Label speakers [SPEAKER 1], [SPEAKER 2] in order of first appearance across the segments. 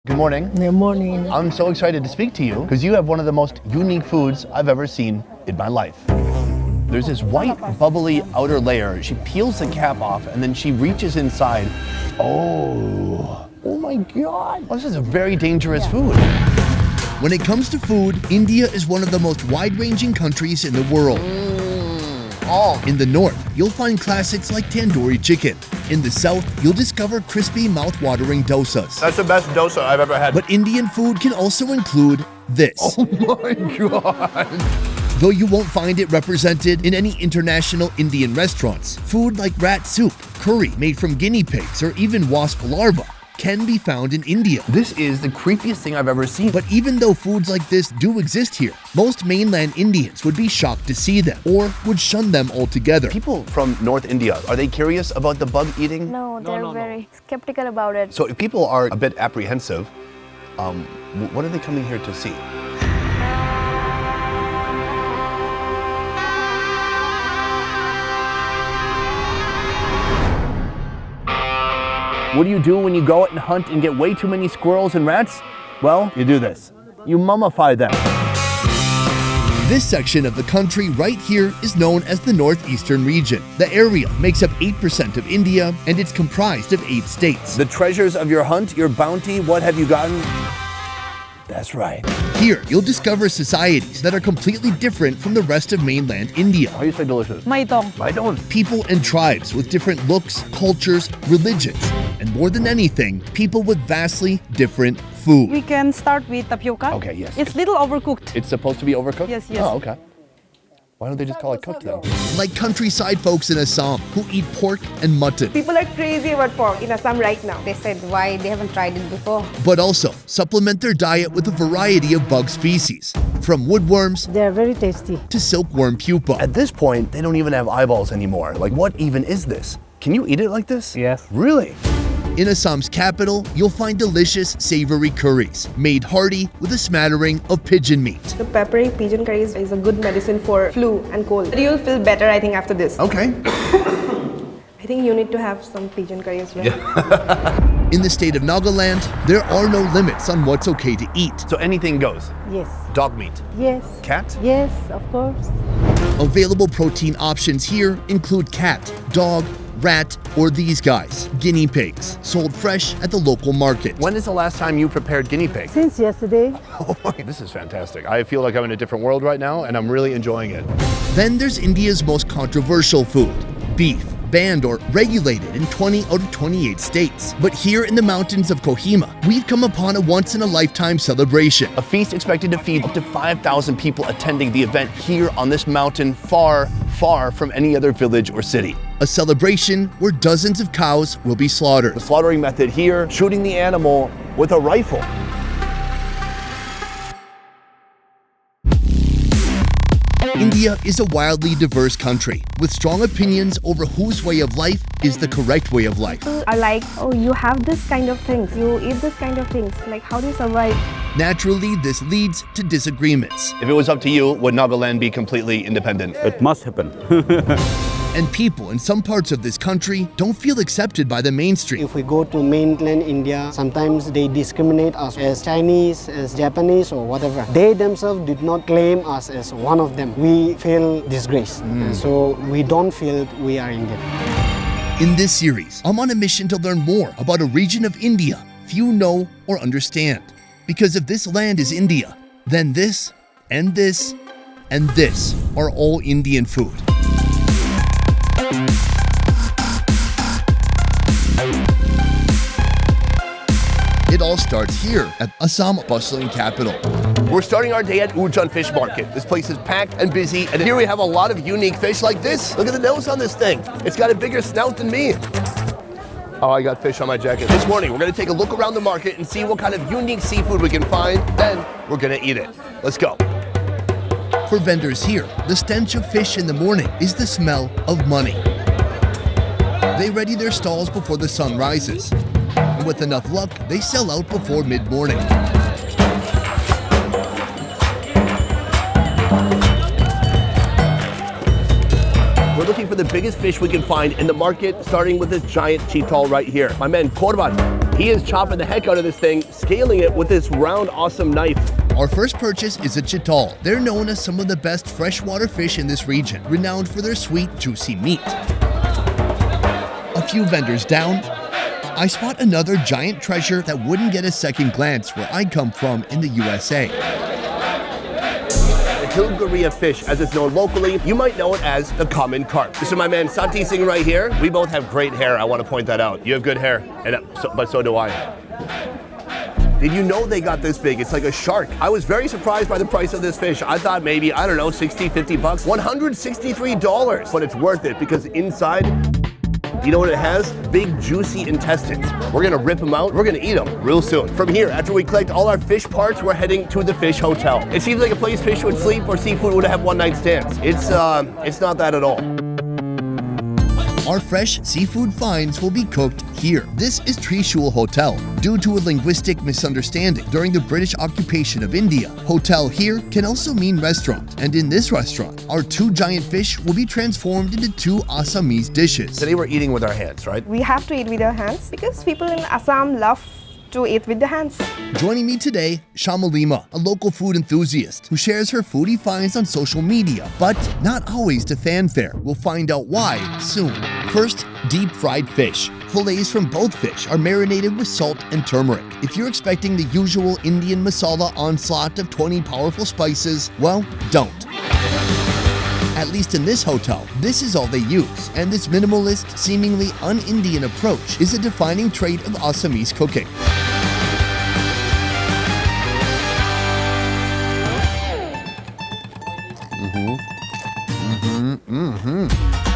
[SPEAKER 1] Good morning.
[SPEAKER 2] Good morning.
[SPEAKER 1] I'm so excited to speak to you because you have one of the most unique foods I've ever seen in my life. There's this white, bubbly outer layer. She peels the cap off and then she reaches inside. Oh my God. Well, this is a very dangerous food.
[SPEAKER 3] When it comes to food, India is one of the most wide-ranging countries in the world. In the north, you'll find classics like tandoori chicken. In the south, you'll discover crispy, mouth-watering dosas.
[SPEAKER 1] That's the best dosa I've ever had.
[SPEAKER 3] But Indian food can also include this.
[SPEAKER 1] Oh my God.
[SPEAKER 3] Though you won't find it represented in any international Indian restaurants, food like rat soup, curry made from guinea pigs, or even wasp larvae can be found in India.
[SPEAKER 1] This is the creepiest thing I've ever seen.
[SPEAKER 3] But even though foods like this do exist here, most mainland Indians would be shocked to see them or would shun them altogether.
[SPEAKER 1] People from North India, are they curious about the bug eating?
[SPEAKER 4] No, they're very skeptical about it.
[SPEAKER 1] So if people are a bit apprehensive, what are they coming here to see? What do you do when you go out and hunt and get way too many squirrels and rats? Well, you do this. You mummify them.
[SPEAKER 3] This section of the country right here is known as the Northeastern region. The area makes up 8% of India and it's comprised of 8 states.
[SPEAKER 1] The treasures of your hunt, your bounty, what have you gotten? That's right.
[SPEAKER 3] Here, you'll discover societies that are completely different from the rest of mainland India.
[SPEAKER 1] How do you say delicious?
[SPEAKER 2] Maitong.
[SPEAKER 1] I don't.
[SPEAKER 3] People and tribes with different looks, cultures, religions, and more than anything, people with vastly different food.
[SPEAKER 2] We can start with tapioca.
[SPEAKER 1] Okay, yes.
[SPEAKER 2] It's little overcooked.
[SPEAKER 1] It's supposed to be overcooked?
[SPEAKER 2] Yes.
[SPEAKER 1] Oh, okay. Why don't they just call it cooked then?
[SPEAKER 3] Like countryside folks in Assam who eat pork and mutton.
[SPEAKER 5] People are crazy about pork in Assam right now. They said why they haven't tried it before.
[SPEAKER 3] But also supplement their diet with a variety of bug species, from woodworms
[SPEAKER 2] They are very tasty.
[SPEAKER 3] to silkworm pupa.
[SPEAKER 1] At this point, they don't even have eyeballs anymore. Like, what even is this? Can you eat it like this?
[SPEAKER 6] Yes.
[SPEAKER 1] Really?
[SPEAKER 3] In Assam's capital, you'll find delicious savory curries, made hearty with a smattering of pigeon meat.
[SPEAKER 5] The peppery pigeon curry is a good medicine for flu and cold. You'll feel better, I think, after this.
[SPEAKER 1] Okay.
[SPEAKER 5] I think you need to have some pigeon curry as well.
[SPEAKER 3] In the state of Nagaland, there are no limits on what's okay to eat.
[SPEAKER 1] So anything goes.
[SPEAKER 2] Yes.
[SPEAKER 1] Dog meat.
[SPEAKER 2] Yes.
[SPEAKER 1] Cat?
[SPEAKER 2] Yes, of course.
[SPEAKER 3] Available protein options here include cat, dog, rat, or these guys, guinea pigs, sold fresh at the local market.
[SPEAKER 1] When is the last time you prepared guinea pig?
[SPEAKER 2] Since yesterday.
[SPEAKER 1] Oh my, this is fantastic. I feel like I'm in a different world right now and I'm really enjoying it.
[SPEAKER 3] Then there's India's most controversial food, beef, banned or regulated in 20 out of 28 states. But here in the mountains of Kohima, we've come upon a once-in-a-lifetime celebration.
[SPEAKER 1] A feast expected to feed up to 5,000 people attending the event here on this mountain, far, far from any other village or city.
[SPEAKER 3] A celebration where dozens of cows will be slaughtered.
[SPEAKER 1] The slaughtering method here, shooting the animal with a rifle.
[SPEAKER 3] India is a wildly diverse country with strong opinions over whose way of life is the correct way of life.
[SPEAKER 4] Are like, oh, you have this kind of things, you eat this kind of things. Like, how do you survive?
[SPEAKER 3] Naturally, this leads to disagreements.
[SPEAKER 1] If it was up to you, would Nagaland be completely independent?
[SPEAKER 6] It must happen.
[SPEAKER 3] And people in some parts of this country don't feel accepted by the mainstream.
[SPEAKER 7] If we go to mainland India, sometimes they discriminate us as Chinese, as Japanese or whatever. They themselves did not claim us as one of them. We feel disgraced. And so we don't feel we are Indian.
[SPEAKER 3] In this series, I'm on a mission to learn more about a region of India few know or understand. Because if this land is India, then this and this and this are all Indian food. It all starts here at Assam bustling capital.
[SPEAKER 1] We're starting our day at Ujjain Fish Market. This place is packed and busy, and here we have a lot of unique fish like this. Look at the nose on this thing. It's got a bigger snout than me. Oh, I got fish on my jacket. This morning, we're gonna take a look around the market and see what kind of unique seafood we can find. Then, we're gonna eat it. Let's go.
[SPEAKER 3] For vendors here, the stench of fish in the morning is the smell of money. They ready their stalls before the sun rises. And with enough luck, they sell out before mid-morning.
[SPEAKER 1] We're looking for the biggest fish we can find in the market, starting with this giant chital right here. My man Korban, He is chopping the heck out of this thing, scaling it with this round, awesome knife.
[SPEAKER 3] Our first purchase is a chital. They're known as some of the best freshwater fish in this region, renowned for their sweet, juicy meat. A few vendors down, I spot another giant treasure that wouldn't get a second glance where I come from in the USA.
[SPEAKER 1] The Hilgaria fish, as it's known locally, you might know it as the common carp. This is my man Santi Singh right here. We both have great hair, I want to point that out. You have good hair, but so do I. Did you know they got this big? It's like a shark. I was very surprised by the price of this fish. I thought maybe, I don't know, 60, 50 bucks. $163, but it's worth it because inside, you know what it has? Big, juicy intestines. We're gonna rip them out. We're gonna eat them real soon. From here, after we collect all our fish parts, we're heading to the fish hotel. It seems like a place fish would sleep or seafood would have one-night stands. It's not that at all.
[SPEAKER 3] Our fresh seafood finds will be cooked here. This is Trishul Hotel. Due to a linguistic misunderstanding during the British occupation of India, hotel here can also mean restaurant. And in this restaurant, our 2 giant fish will be transformed into 2 Assamese dishes.
[SPEAKER 1] Today we're eating with our hands, right?
[SPEAKER 5] We have to eat with our hands because people in Assam love to eat with the hands.
[SPEAKER 3] Joining me today, Shamalima, a local food enthusiast who shares her foodie finds on social media, but not always to fanfare. We'll find out why soon. First, deep fried fish. Fillets from both fish are marinated with salt and turmeric. If you're expecting the usual Indian masala onslaught of 20 powerful spices, well, don't. At least in this hotel, this is all they use, and this minimalist, seemingly un-Indian approach is a defining trait of Assamese cooking.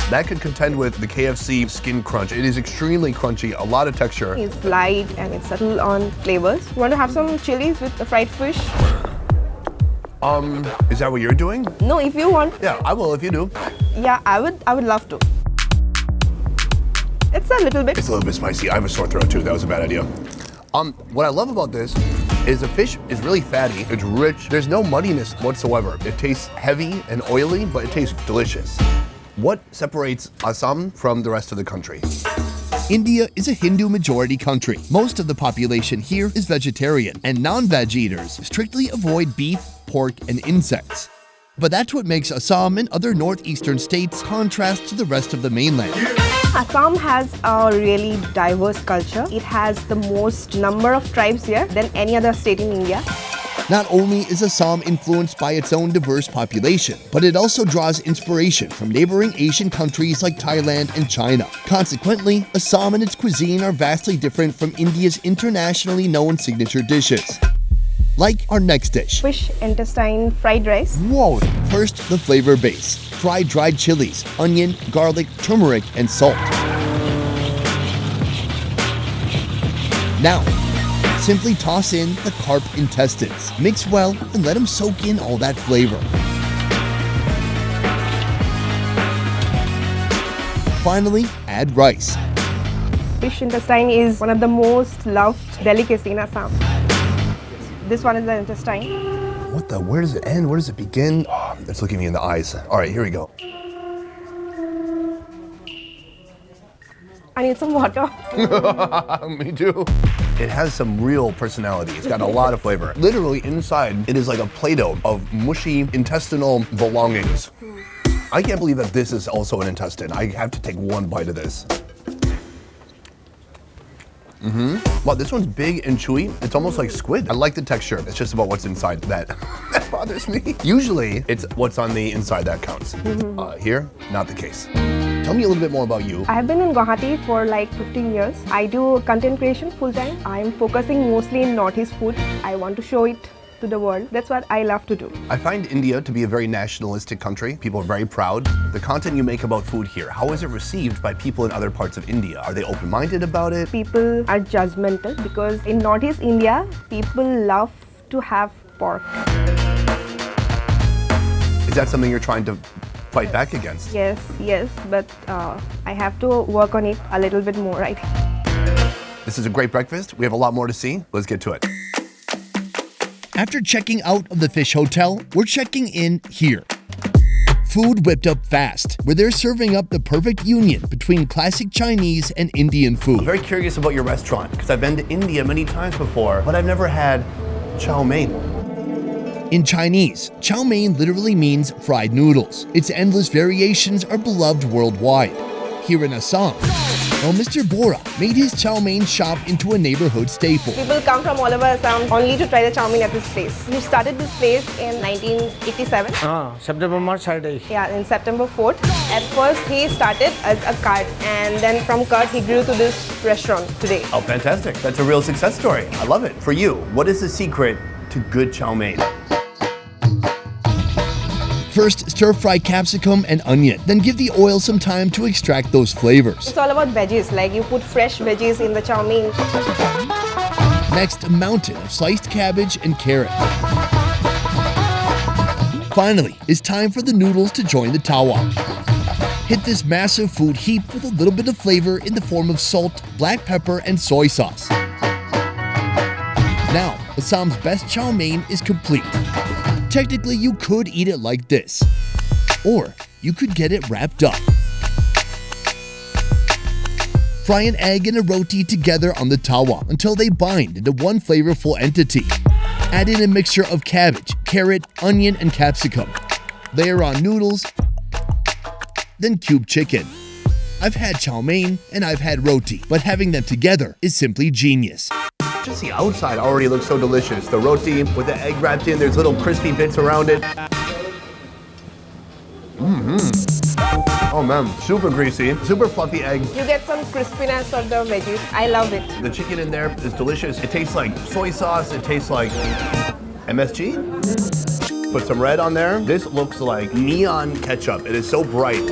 [SPEAKER 1] That could contend with the KFC skin crunch. It is extremely crunchy, a lot of texture.
[SPEAKER 5] It's light and it's subtle on flavors. You want to have some chilies with the fried fish?
[SPEAKER 1] Is that what you're doing?
[SPEAKER 5] No, if you want.
[SPEAKER 1] Yeah, I will if you do.
[SPEAKER 5] Yeah, I would love to. It's a little bit.
[SPEAKER 1] It's a little bit spicy. I have a sore throat too. That was a bad idea. What I love about this is the fish is really fatty. It's rich. There's no muddiness whatsoever. It tastes heavy and oily, but it tastes delicious. What separates Assam from the rest of the country?
[SPEAKER 3] India is a Hindu majority country. Most of the population here is vegetarian, and non-veg eaters strictly avoid beef, pork, and insects. But that's what makes Assam and other northeastern states contrast to the rest of the mainland.
[SPEAKER 5] Assam has a really diverse culture. It has the most number of tribes here than any other state in India.
[SPEAKER 3] Not only is Assam influenced by its own diverse population, but it also draws inspiration from neighboring Asian countries like Thailand and China. Consequently, Assam and its cuisine are vastly different from India's internationally known signature dishes. Like our next dish.
[SPEAKER 5] Fish intestine fried rice.
[SPEAKER 3] Whoa! First, the flavor base. Fried dried chilies, onion, garlic, turmeric, and salt. Now, simply toss in the carp intestines. Mix well and let them soak in all that flavor. Finally, add rice.
[SPEAKER 5] Fish intestine is one of the most loved delicacy in Assam. This one is the intestine.
[SPEAKER 1] What the? Where does it end? Where does it begin? Oh, it's looking me in the eyes. All right, here we go.
[SPEAKER 5] I need some water.
[SPEAKER 1] Me too. It has some real personality. It's got a lot of flavor. Literally inside, it is like a Play-Doh of mushy intestinal belongings. I can't believe that this is also an intestine. I have to take one bite of this. Wow, this one's big and chewy. It's almost like squid. I like the texture. It's just about what's inside that bothers me. Usually, it's what's on the inside that counts. Here, not the case. Tell me a little bit more about you.
[SPEAKER 5] I have been in Guwahati for like 15 years. I do content creation full time. I'm focusing mostly in Northeast food. I want to show it to the world. That's what I love to do.
[SPEAKER 1] I find India to be a very nationalistic country. People are very proud. The content you make about food here, how is it received by people in other parts of India? Are they open-minded about it?
[SPEAKER 5] People are judgmental because in Northeast India, people love to have pork.
[SPEAKER 1] Is that something you're trying to fight back against?
[SPEAKER 5] Yes, but I have to work on it a little bit more, I think.
[SPEAKER 1] This is a great breakfast. We have a lot more to see. Let's get to it.
[SPEAKER 3] After checking out of the fish hotel, we're checking in here. Food whipped up fast, where they're serving up the perfect union between classic Chinese and Indian food.
[SPEAKER 1] I'm very curious about your restaurant because I've been to India many times before, but I've never had chow mein.
[SPEAKER 3] In Chinese, chow mein literally means fried noodles. Its endless variations are beloved worldwide. Here in Assam, well, Mr. Bora made his chow mein shop into a neighborhood staple.
[SPEAKER 5] People come from all over Assam only to try the chow mein at this place. He started this place in 1987.
[SPEAKER 7] September March Saturday.
[SPEAKER 5] Yeah, in September 4th. At first, he started as a cart, and then from cart, he grew to this restaurant today.
[SPEAKER 1] Oh, fantastic. That's a real success story. I love it. For you, what is the secret to good chow mein?
[SPEAKER 3] First, stir-fry capsicum and onion, then give the oil some time to extract those flavors.
[SPEAKER 5] It's all about veggies, like you put fresh veggies in the chow mein.
[SPEAKER 3] Next, a mountain of sliced cabbage and carrot. Finally, it's time for the noodles to join the tawa. Hit this massive food heap with a little bit of flavor in the form of salt, black pepper, and soy sauce. Now, Assam's best chow mein is complete. Technically, you could eat it like this, or you could get it wrapped up. Fry an egg and a roti together on the tawa until they bind into one flavorful entity. Add in a mixture of cabbage, carrot, onion, and capsicum. Layer on noodles, then cube chicken. I've had chow mein and I've had roti, but having them together is simply genius.
[SPEAKER 1] Just the outside already looks so delicious. The roti with the egg wrapped in, there's little crispy bits around it. Oh man, super greasy, super fluffy egg.
[SPEAKER 5] You get some crispiness of the veggies. I love it.
[SPEAKER 1] The chicken in there is delicious. It tastes like soy sauce. It tastes like MSG. Put some red on there. This looks like neon ketchup. It is so bright.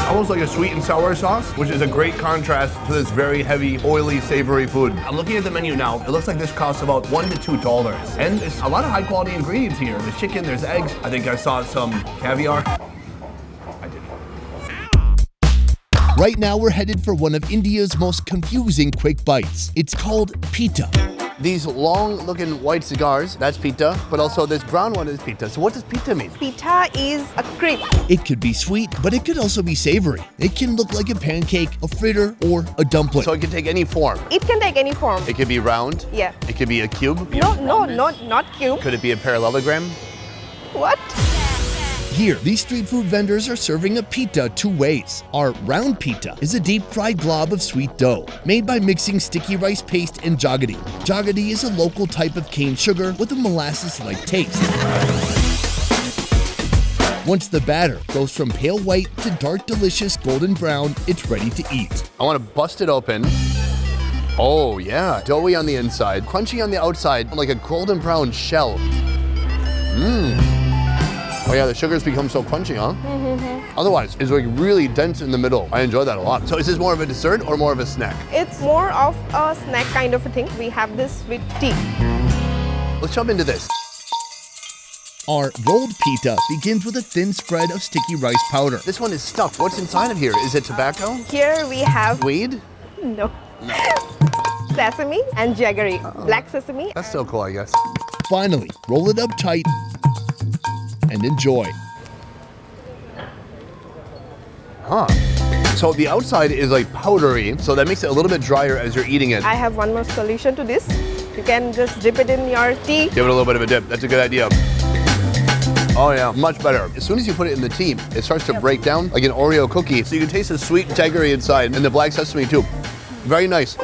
[SPEAKER 1] Almost like a sweet and sour sauce, which is a great contrast to this very heavy, oily, savory food. I'm looking at the menu now. It looks like this costs about $1 to $2. And there's a lot of high quality ingredients here. There's chicken, there's eggs. I think I saw some caviar. I did.
[SPEAKER 3] Right now, we're headed for one of India's most confusing quick bites. It's called pita.
[SPEAKER 1] These long-looking white cigars, that's pita, but also this brown one is pita. So what does pita mean?
[SPEAKER 5] Pita is a crepe.
[SPEAKER 3] It could be sweet, but it could also be savory. It can look like a pancake, a fritter, or a dumpling.
[SPEAKER 1] So it can take any form.
[SPEAKER 5] It can take any form.
[SPEAKER 1] It could be round.
[SPEAKER 5] Yeah.
[SPEAKER 1] It could be a cube.
[SPEAKER 5] No, not cube.
[SPEAKER 1] Could it be a parallelogram?
[SPEAKER 5] What?
[SPEAKER 3] Here, these street food vendors are serving a pita two ways. Our round pita is a deep-fried glob of sweet dough, made by mixing sticky rice paste and jaggery. Jaggery is a local type of cane sugar with a molasses-like taste. Once the batter goes from pale white to dark, delicious golden brown, it's ready to eat.
[SPEAKER 1] I want to bust it open. Oh yeah, doughy on the inside, crunchy on the outside, like a golden brown shell. Oh yeah, the sugars become so crunchy, huh? Otherwise, it's like really dense in the middle. I enjoy that a lot. So is this more of a dessert or more of a snack?
[SPEAKER 5] It's more of a snack kind of a thing. We have this with tea.
[SPEAKER 1] Let's jump into this.
[SPEAKER 3] Our rolled pita begins with a thin spread of sticky rice powder.
[SPEAKER 1] This one is stuffed. What's inside of here? Is it tobacco?
[SPEAKER 5] Here we have
[SPEAKER 1] Weed?
[SPEAKER 5] no. Sesame and jaggery. Black sesame.
[SPEAKER 1] That's still cool, I guess.
[SPEAKER 3] Finally, roll it up tight and enjoy.
[SPEAKER 1] So the outside is like powdery, so that makes it a little bit drier as you're eating it.
[SPEAKER 5] I have one more solution to this. You can just dip it in your tea.
[SPEAKER 1] Give it a little bit of a dip. That's a good idea. Oh yeah, much better. As soon as you put it in the tea, it starts to break down like an Oreo cookie. So you can taste the sweet jaggery inside and the black sesame too. Very nice.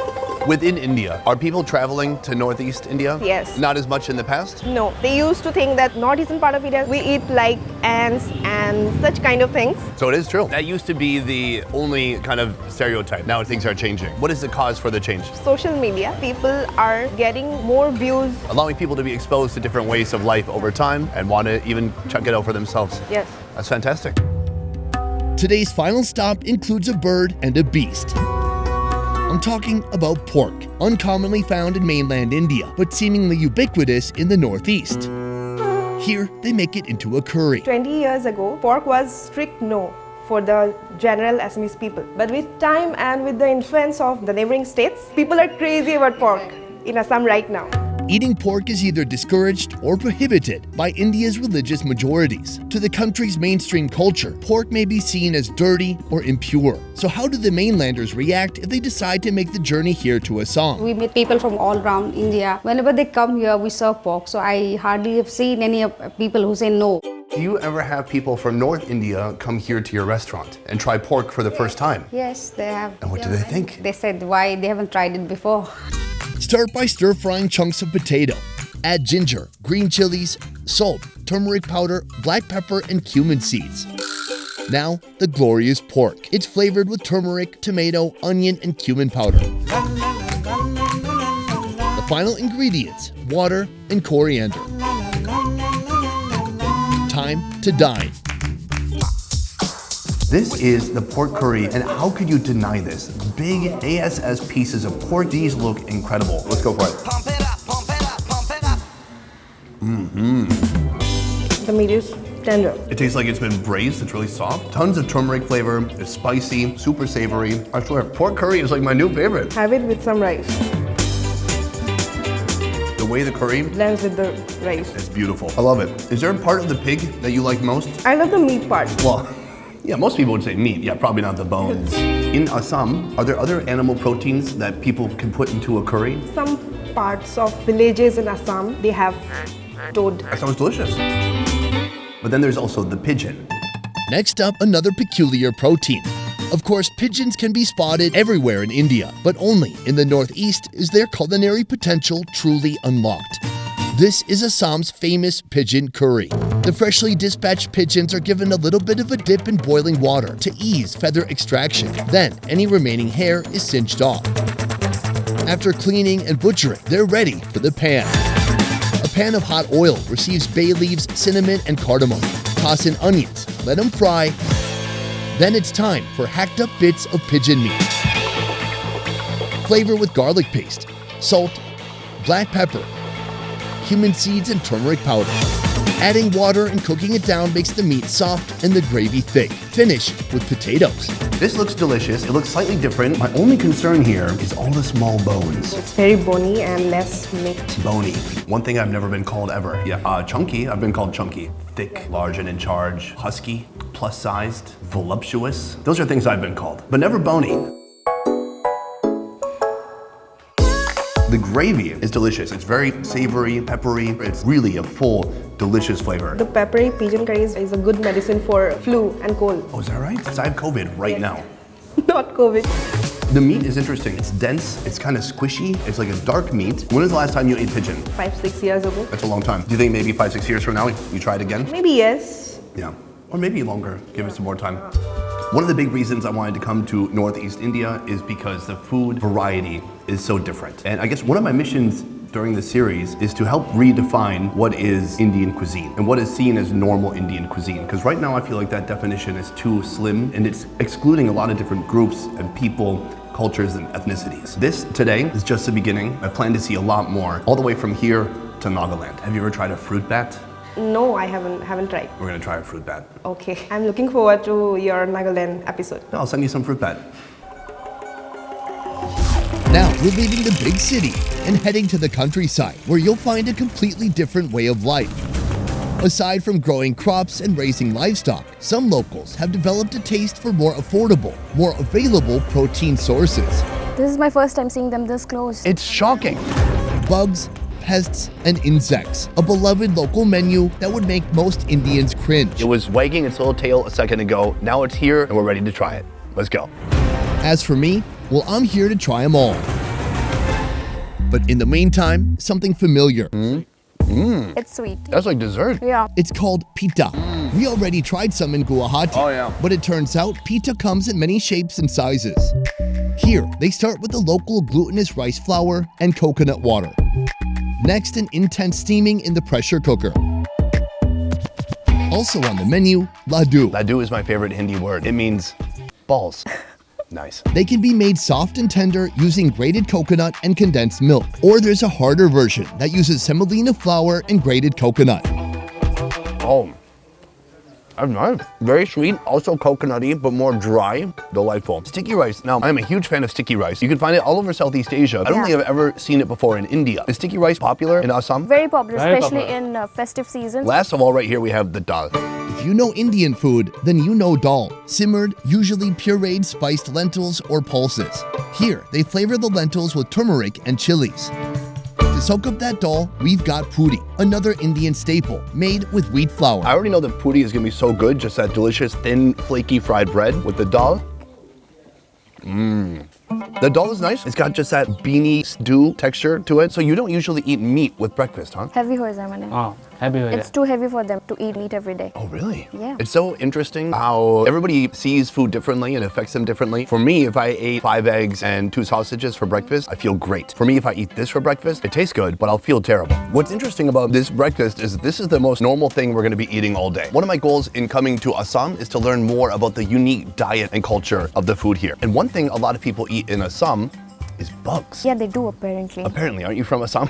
[SPEAKER 1] Within India, are people traveling to Northeast India?
[SPEAKER 5] Yes.
[SPEAKER 1] Not as much in the past?
[SPEAKER 5] No, they used to think that northeastern part of India, we eat like ants and such kind of things.
[SPEAKER 1] So it is true. That used to be the only kind of stereotype. Now things are changing. What is the cause for the change?
[SPEAKER 5] Social media, people are getting more views.
[SPEAKER 1] Allowing people to be exposed to different ways of life over time and want to even check it out for themselves.
[SPEAKER 5] Yes.
[SPEAKER 1] That's fantastic.
[SPEAKER 3] Today's final stop includes a bird and a beast. I'm talking about pork, uncommonly found in mainland India, but seemingly ubiquitous in the Northeast. Here, they make it into a curry.
[SPEAKER 5] 20 years ago, pork was strict no for the general Assamese people. But with time and with the influence of the neighboring states, people are crazy about pork in Assam right now.
[SPEAKER 3] Eating pork is either discouraged or prohibited by India's religious majorities. To the country's mainstream culture, pork may be seen as dirty or impure. So how do the mainlanders react if they decide to make the journey here to Assam?
[SPEAKER 6] We meet people from all around India. Whenever they come here, we serve pork. So I hardly have seen any people who say no.
[SPEAKER 1] Do you ever have people from North India come here to your restaurant and try pork for the first time?
[SPEAKER 6] Yes, they have.
[SPEAKER 1] And what do they think?
[SPEAKER 6] They said why they haven't tried it before.
[SPEAKER 3] Start by stir-frying chunks of potato. Add ginger, green chilies, salt, turmeric powder, black pepper, and cumin seeds. Now, the glorious pork. It's flavored with turmeric, tomato, onion, and cumin powder. The final ingredients, water and coriander. Time to dine.
[SPEAKER 1] This is the pork curry, and how could you deny this? Big ASS pieces of pork. These look incredible. Let's go for it.
[SPEAKER 8] Pump it up, pump it up, pump it up.
[SPEAKER 5] The meat is tender.
[SPEAKER 1] It tastes like it's been braised. It's really soft. Tons of turmeric flavor. It's spicy, super savory. I swear, pork curry is like my new favorite.
[SPEAKER 5] Have it with some rice.
[SPEAKER 1] The way the curry
[SPEAKER 5] Blends with the rice.
[SPEAKER 1] is beautiful. I love it. Is there a part of the pig that you like most?
[SPEAKER 5] I love the meat part.
[SPEAKER 1] Well, yeah, most people would say meat. Yeah, probably not the bones. In Assam, are there other animal proteins that people can put into a curry?
[SPEAKER 5] Some parts of villages in Assam, they have toad.
[SPEAKER 1] That sounds delicious. But then there's also the pigeon.
[SPEAKER 3] Next up, another peculiar protein. Of course, pigeons can be spotted everywhere in India, but only in the northeast is their culinary potential truly unlocked. This is Assam's famous pigeon curry. The freshly dispatched pigeons are given a little bit of a dip in boiling water to ease feather extraction. Then, any remaining hair is singed off. After cleaning and butchering, they're ready for the pan. A pan of hot oil receives bay leaves, cinnamon, and cardamom. Toss in onions, let them fry. Then it's time for hacked up bits of pigeon meat. Flavor with garlic paste, salt, black pepper, cumin seeds, and turmeric powder. Adding water and cooking it down makes the meat soft and the gravy thick. Finish with potatoes.
[SPEAKER 1] This looks delicious. It looks slightly different. My only concern here is all the small bones.
[SPEAKER 5] It's very bony and less meat.
[SPEAKER 1] Bony. One thing I've never been called ever. Yeah, chunky. I've been called chunky. Thick, large and in charge. Husky, plus-sized, voluptuous. Those are things I've been called, but never bony. The gravy is delicious. It's very savory, peppery. It's really a full, delicious flavor.
[SPEAKER 5] The peppery pigeon curry is a good medicine for flu and cold.
[SPEAKER 1] Oh, is that right? Because I have COVID right now.
[SPEAKER 5] Not COVID.
[SPEAKER 1] The meat is interesting. It's dense. It's kind of squishy. It's like a dark meat. When was the last time you ate pigeon?
[SPEAKER 5] 5-6 years ago.
[SPEAKER 1] That's a long time. Do you think maybe 5-6 years from now you try it again?
[SPEAKER 5] Maybe yes.
[SPEAKER 1] Yeah, or maybe longer. Give it some more time. One of the big reasons I wanted to come to Northeast India is because the food variety is so different. And I guess one of my missions during this series is to help redefine what is Indian cuisine and what is seen as normal Indian cuisine. Because right now I feel like that definition is too slim and it's excluding a lot of different groups and people, cultures, and ethnicities. This today is just the beginning. I plan to see a lot more, all the way from here to Nagaland. Have you ever tried a fruit bat?
[SPEAKER 5] No, I haven't tried.
[SPEAKER 1] We're gonna try a fruit bat.
[SPEAKER 5] Okay, I'm looking forward to your Nagaland episode.
[SPEAKER 1] I'll send you some fruit bat.
[SPEAKER 3] Now we're leaving the big city and heading to the countryside, where you'll find a completely different way of life. Aside from growing crops and raising livestock, some locals have developed a taste for more affordable, more available protein sources.
[SPEAKER 4] This is my first time seeing them this close.
[SPEAKER 1] It's shocking.
[SPEAKER 3] Bugs, pests, and insects, a beloved local menu that would make most Indians cringe.
[SPEAKER 1] It was wagging its little tail a second ago. Now it's here and we're ready to try it. Let's go.
[SPEAKER 3] As for me, well, I'm here to try them all. But in the meantime, something familiar.
[SPEAKER 4] It's sweet.
[SPEAKER 1] That's like dessert.
[SPEAKER 4] Yeah.
[SPEAKER 3] It's called pita. We already tried some in Guwahati.
[SPEAKER 1] Oh, yeah.
[SPEAKER 3] But it turns out pita comes in many shapes and sizes. Here, they start with the local glutinous rice flour and coconut water. Next, an intense steaming in the pressure cooker. Also on the menu, laddu.
[SPEAKER 1] Laddu is my favorite Hindi word. It means balls. Nice.
[SPEAKER 3] They can be made soft and tender using grated coconut and condensed milk. Or there's a harder version that uses semolina flour and grated coconut.
[SPEAKER 1] Oh. That's nice. Very sweet, also coconutty, but more dry. Delightful. Sticky rice. Now, I'm a huge fan of sticky rice. You can find it all over Southeast Asia. I don't think I've ever seen it before in India. Is sticky rice popular in Assam?
[SPEAKER 4] Very popular, especially in festive seasons.
[SPEAKER 1] Last of all, right here we have the dal.
[SPEAKER 3] If you know Indian food, then you know dal, simmered, usually pureed spiced lentils or pulses. Here, they flavor the lentils with turmeric and chilies. To soak up that dal, we've got puri, another Indian staple, made with wheat flour.
[SPEAKER 1] I already know that puri is gonna be so good, just that delicious, thin, flaky fried bread with the dal. The dal is nice. It's got just that beanie stew texture to it. So you don't usually eat meat with breakfast, huh?
[SPEAKER 4] Heavy ho jai mane.
[SPEAKER 9] Heavy.
[SPEAKER 4] It's too heavy for them to eat meat every day.
[SPEAKER 1] Oh, really?
[SPEAKER 4] Yeah.
[SPEAKER 1] It's so interesting how everybody sees food differently and affects them differently. For me, if I ate 5 eggs and 2 sausages for breakfast, I feel great. For me, if I eat this for breakfast, it tastes good, but I'll feel terrible. What's interesting about this breakfast is this is the most normal thing we're gonna be eating all day. One of my goals in coming to Assam is to learn more about the unique diet and culture of the food here. And one thing a lot of people eat in Assam is bugs.
[SPEAKER 4] Yeah, they do apparently.
[SPEAKER 1] Apparently, aren't you from Assam?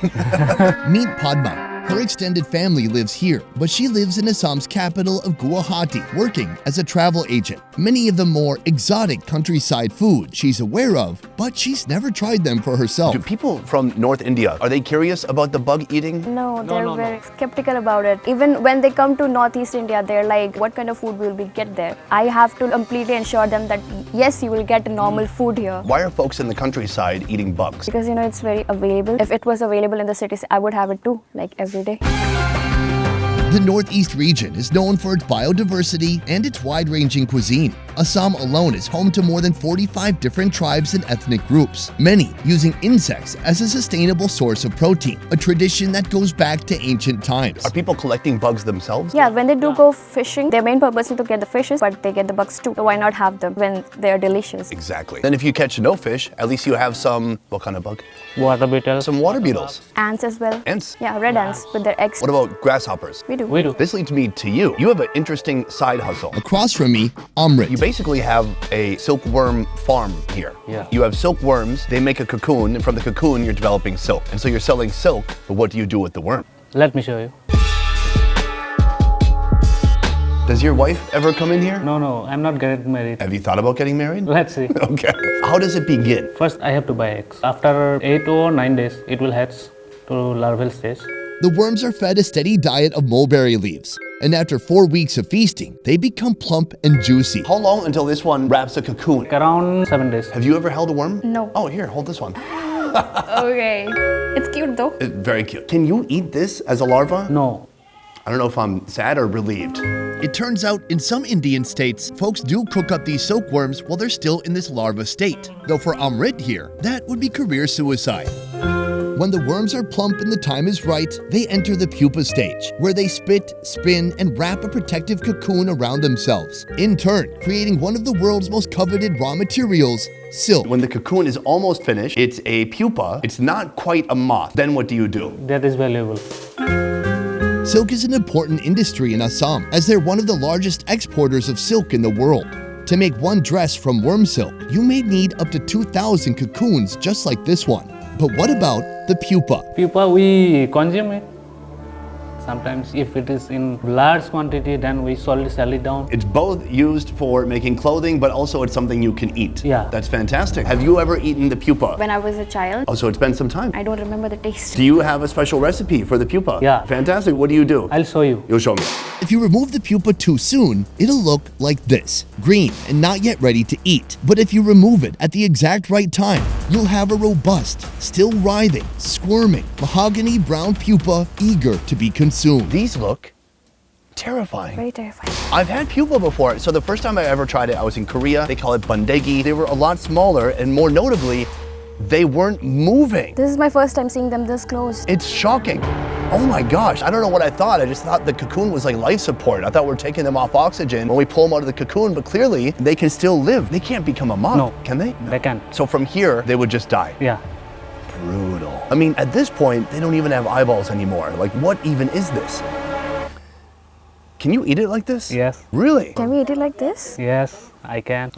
[SPEAKER 3] Meet Padma. Her extended family lives here, but she lives in Assam's capital of Guwahati, working as a travel agent. Many of the more exotic countryside food she's aware of, but she's never tried them for herself.
[SPEAKER 1] Do people from North India, are they curious about the bug eating?
[SPEAKER 4] No, they're very skeptical about it. Even when they come to Northeast India, they're like, what kind of food will we get there? I have to completely ensure them that yes, you will get normal food here.
[SPEAKER 1] Why are folks in the countryside eating bugs?
[SPEAKER 4] Because you know, it's very available. If it was available in the cities, I would have it too, like every day.
[SPEAKER 3] The Northeast region is known for its biodiversity and its wide-ranging cuisine. Assam alone is home to more than 45 different tribes and ethnic groups, many using insects as a sustainable source of protein, a tradition that goes back to ancient times.
[SPEAKER 1] Are people collecting bugs themselves?
[SPEAKER 4] Yeah, when they do go fishing, their main purpose is to get the fishes, but they get the bugs too. So why not have them when they're delicious?
[SPEAKER 1] Exactly. Then if you catch no fish, at least you have some, what kind of bug?
[SPEAKER 9] Water beetles.
[SPEAKER 1] Some water beetles.
[SPEAKER 4] Ants as well.
[SPEAKER 1] Ants?
[SPEAKER 4] Yeah, red ants with their eggs.
[SPEAKER 1] What about grasshoppers?
[SPEAKER 4] We do.
[SPEAKER 9] We do.
[SPEAKER 1] This leads me to you. You have an interesting side hustle.
[SPEAKER 3] Across from me, Amrit.
[SPEAKER 1] You basically have a silkworm farm here.
[SPEAKER 9] Yeah.
[SPEAKER 1] You have silkworms, they make a cocoon, and from the cocoon you're developing silk. And so you're selling silk, but what do you do with the worm?
[SPEAKER 9] Let me show you.
[SPEAKER 1] Does your wife ever come in here?
[SPEAKER 9] No, I'm not getting married.
[SPEAKER 1] Have you thought about getting married?
[SPEAKER 9] Let's see.
[SPEAKER 1] Okay. How does it begin?
[SPEAKER 9] First, I have to buy eggs. After 8 or 9 days, it will hatch to larval stage.
[SPEAKER 3] The worms are fed a steady diet of mulberry leaves, and after 4 weeks of feasting, they become plump and juicy.
[SPEAKER 1] How long until this one wraps a cocoon?
[SPEAKER 9] Around 7 days.
[SPEAKER 1] Have you ever held a worm?
[SPEAKER 4] No.
[SPEAKER 1] Oh, here, hold this one.
[SPEAKER 4] Okay. It's cute though.
[SPEAKER 1] Very cute. Can you eat this as a larva?
[SPEAKER 9] No.
[SPEAKER 1] I don't know if I'm sad or relieved.
[SPEAKER 3] It turns out in some Indian states, folks do cook up these silkworms while they're still in this larva state. Though for Amrit here, that would be career suicide. When the worms are plump and the time is right, they enter the pupa stage, where they spit, spin, and wrap a protective cocoon around themselves, in turn creating one of the world's most coveted raw materials, silk.
[SPEAKER 1] When the cocoon is almost finished, it's a pupa, it's not quite a moth. Then what do you do?
[SPEAKER 9] That is valuable.
[SPEAKER 3] Silk is an important industry in Assam, as they're one of the largest exporters of silk in the world. To make one dress from worm silk, you may need up to 2,000 cocoons just like this one. But what about the pupa?
[SPEAKER 9] Pupa, we consume it. Sometimes if it is in large quantity, then we slowly sell it down.
[SPEAKER 1] It's both used for making clothing, but also it's something you can eat.
[SPEAKER 9] Yeah.
[SPEAKER 1] That's fantastic. Have you ever eaten the pupa?
[SPEAKER 4] When I was a child,
[SPEAKER 1] Oh, so it's been some time.
[SPEAKER 4] I don't remember the taste.
[SPEAKER 1] Do you have a special recipe for the pupa?
[SPEAKER 9] Yeah.
[SPEAKER 1] Fantastic. What do you do?
[SPEAKER 9] I'll show you.
[SPEAKER 1] You'll show me.
[SPEAKER 3] If you remove the pupa too soon, it'll look like this, green and not yet ready to eat. But if you remove it at the exact right time, you'll have a robust, still writhing, squirming, mahogany brown pupa eager to be consumed.
[SPEAKER 1] These look terrifying.
[SPEAKER 4] Very terrifying.
[SPEAKER 1] I've had pupa before. So the first time I ever tried it, I was in Korea. They call it bandegi. They were a lot smaller, and more notably, they weren't moving.
[SPEAKER 4] This is my first time seeing them this close.
[SPEAKER 1] It's shocking. Oh my gosh, I don't know what I thought. I just thought the cocoon was like life support. I thought we're taking them off oxygen when we pull them out of the cocoon, but clearly they can still live. They can't become a moth,
[SPEAKER 9] No.
[SPEAKER 1] can they?
[SPEAKER 9] They can.
[SPEAKER 1] So from here, they would just die.
[SPEAKER 9] Yeah.
[SPEAKER 1] Brutal. I mean, at this point, they don't even have eyeballs anymore. Like, what even is this? Can you eat it like this?
[SPEAKER 9] Yes.
[SPEAKER 1] Really?
[SPEAKER 4] Can we eat it like this?
[SPEAKER 9] Yes, I can.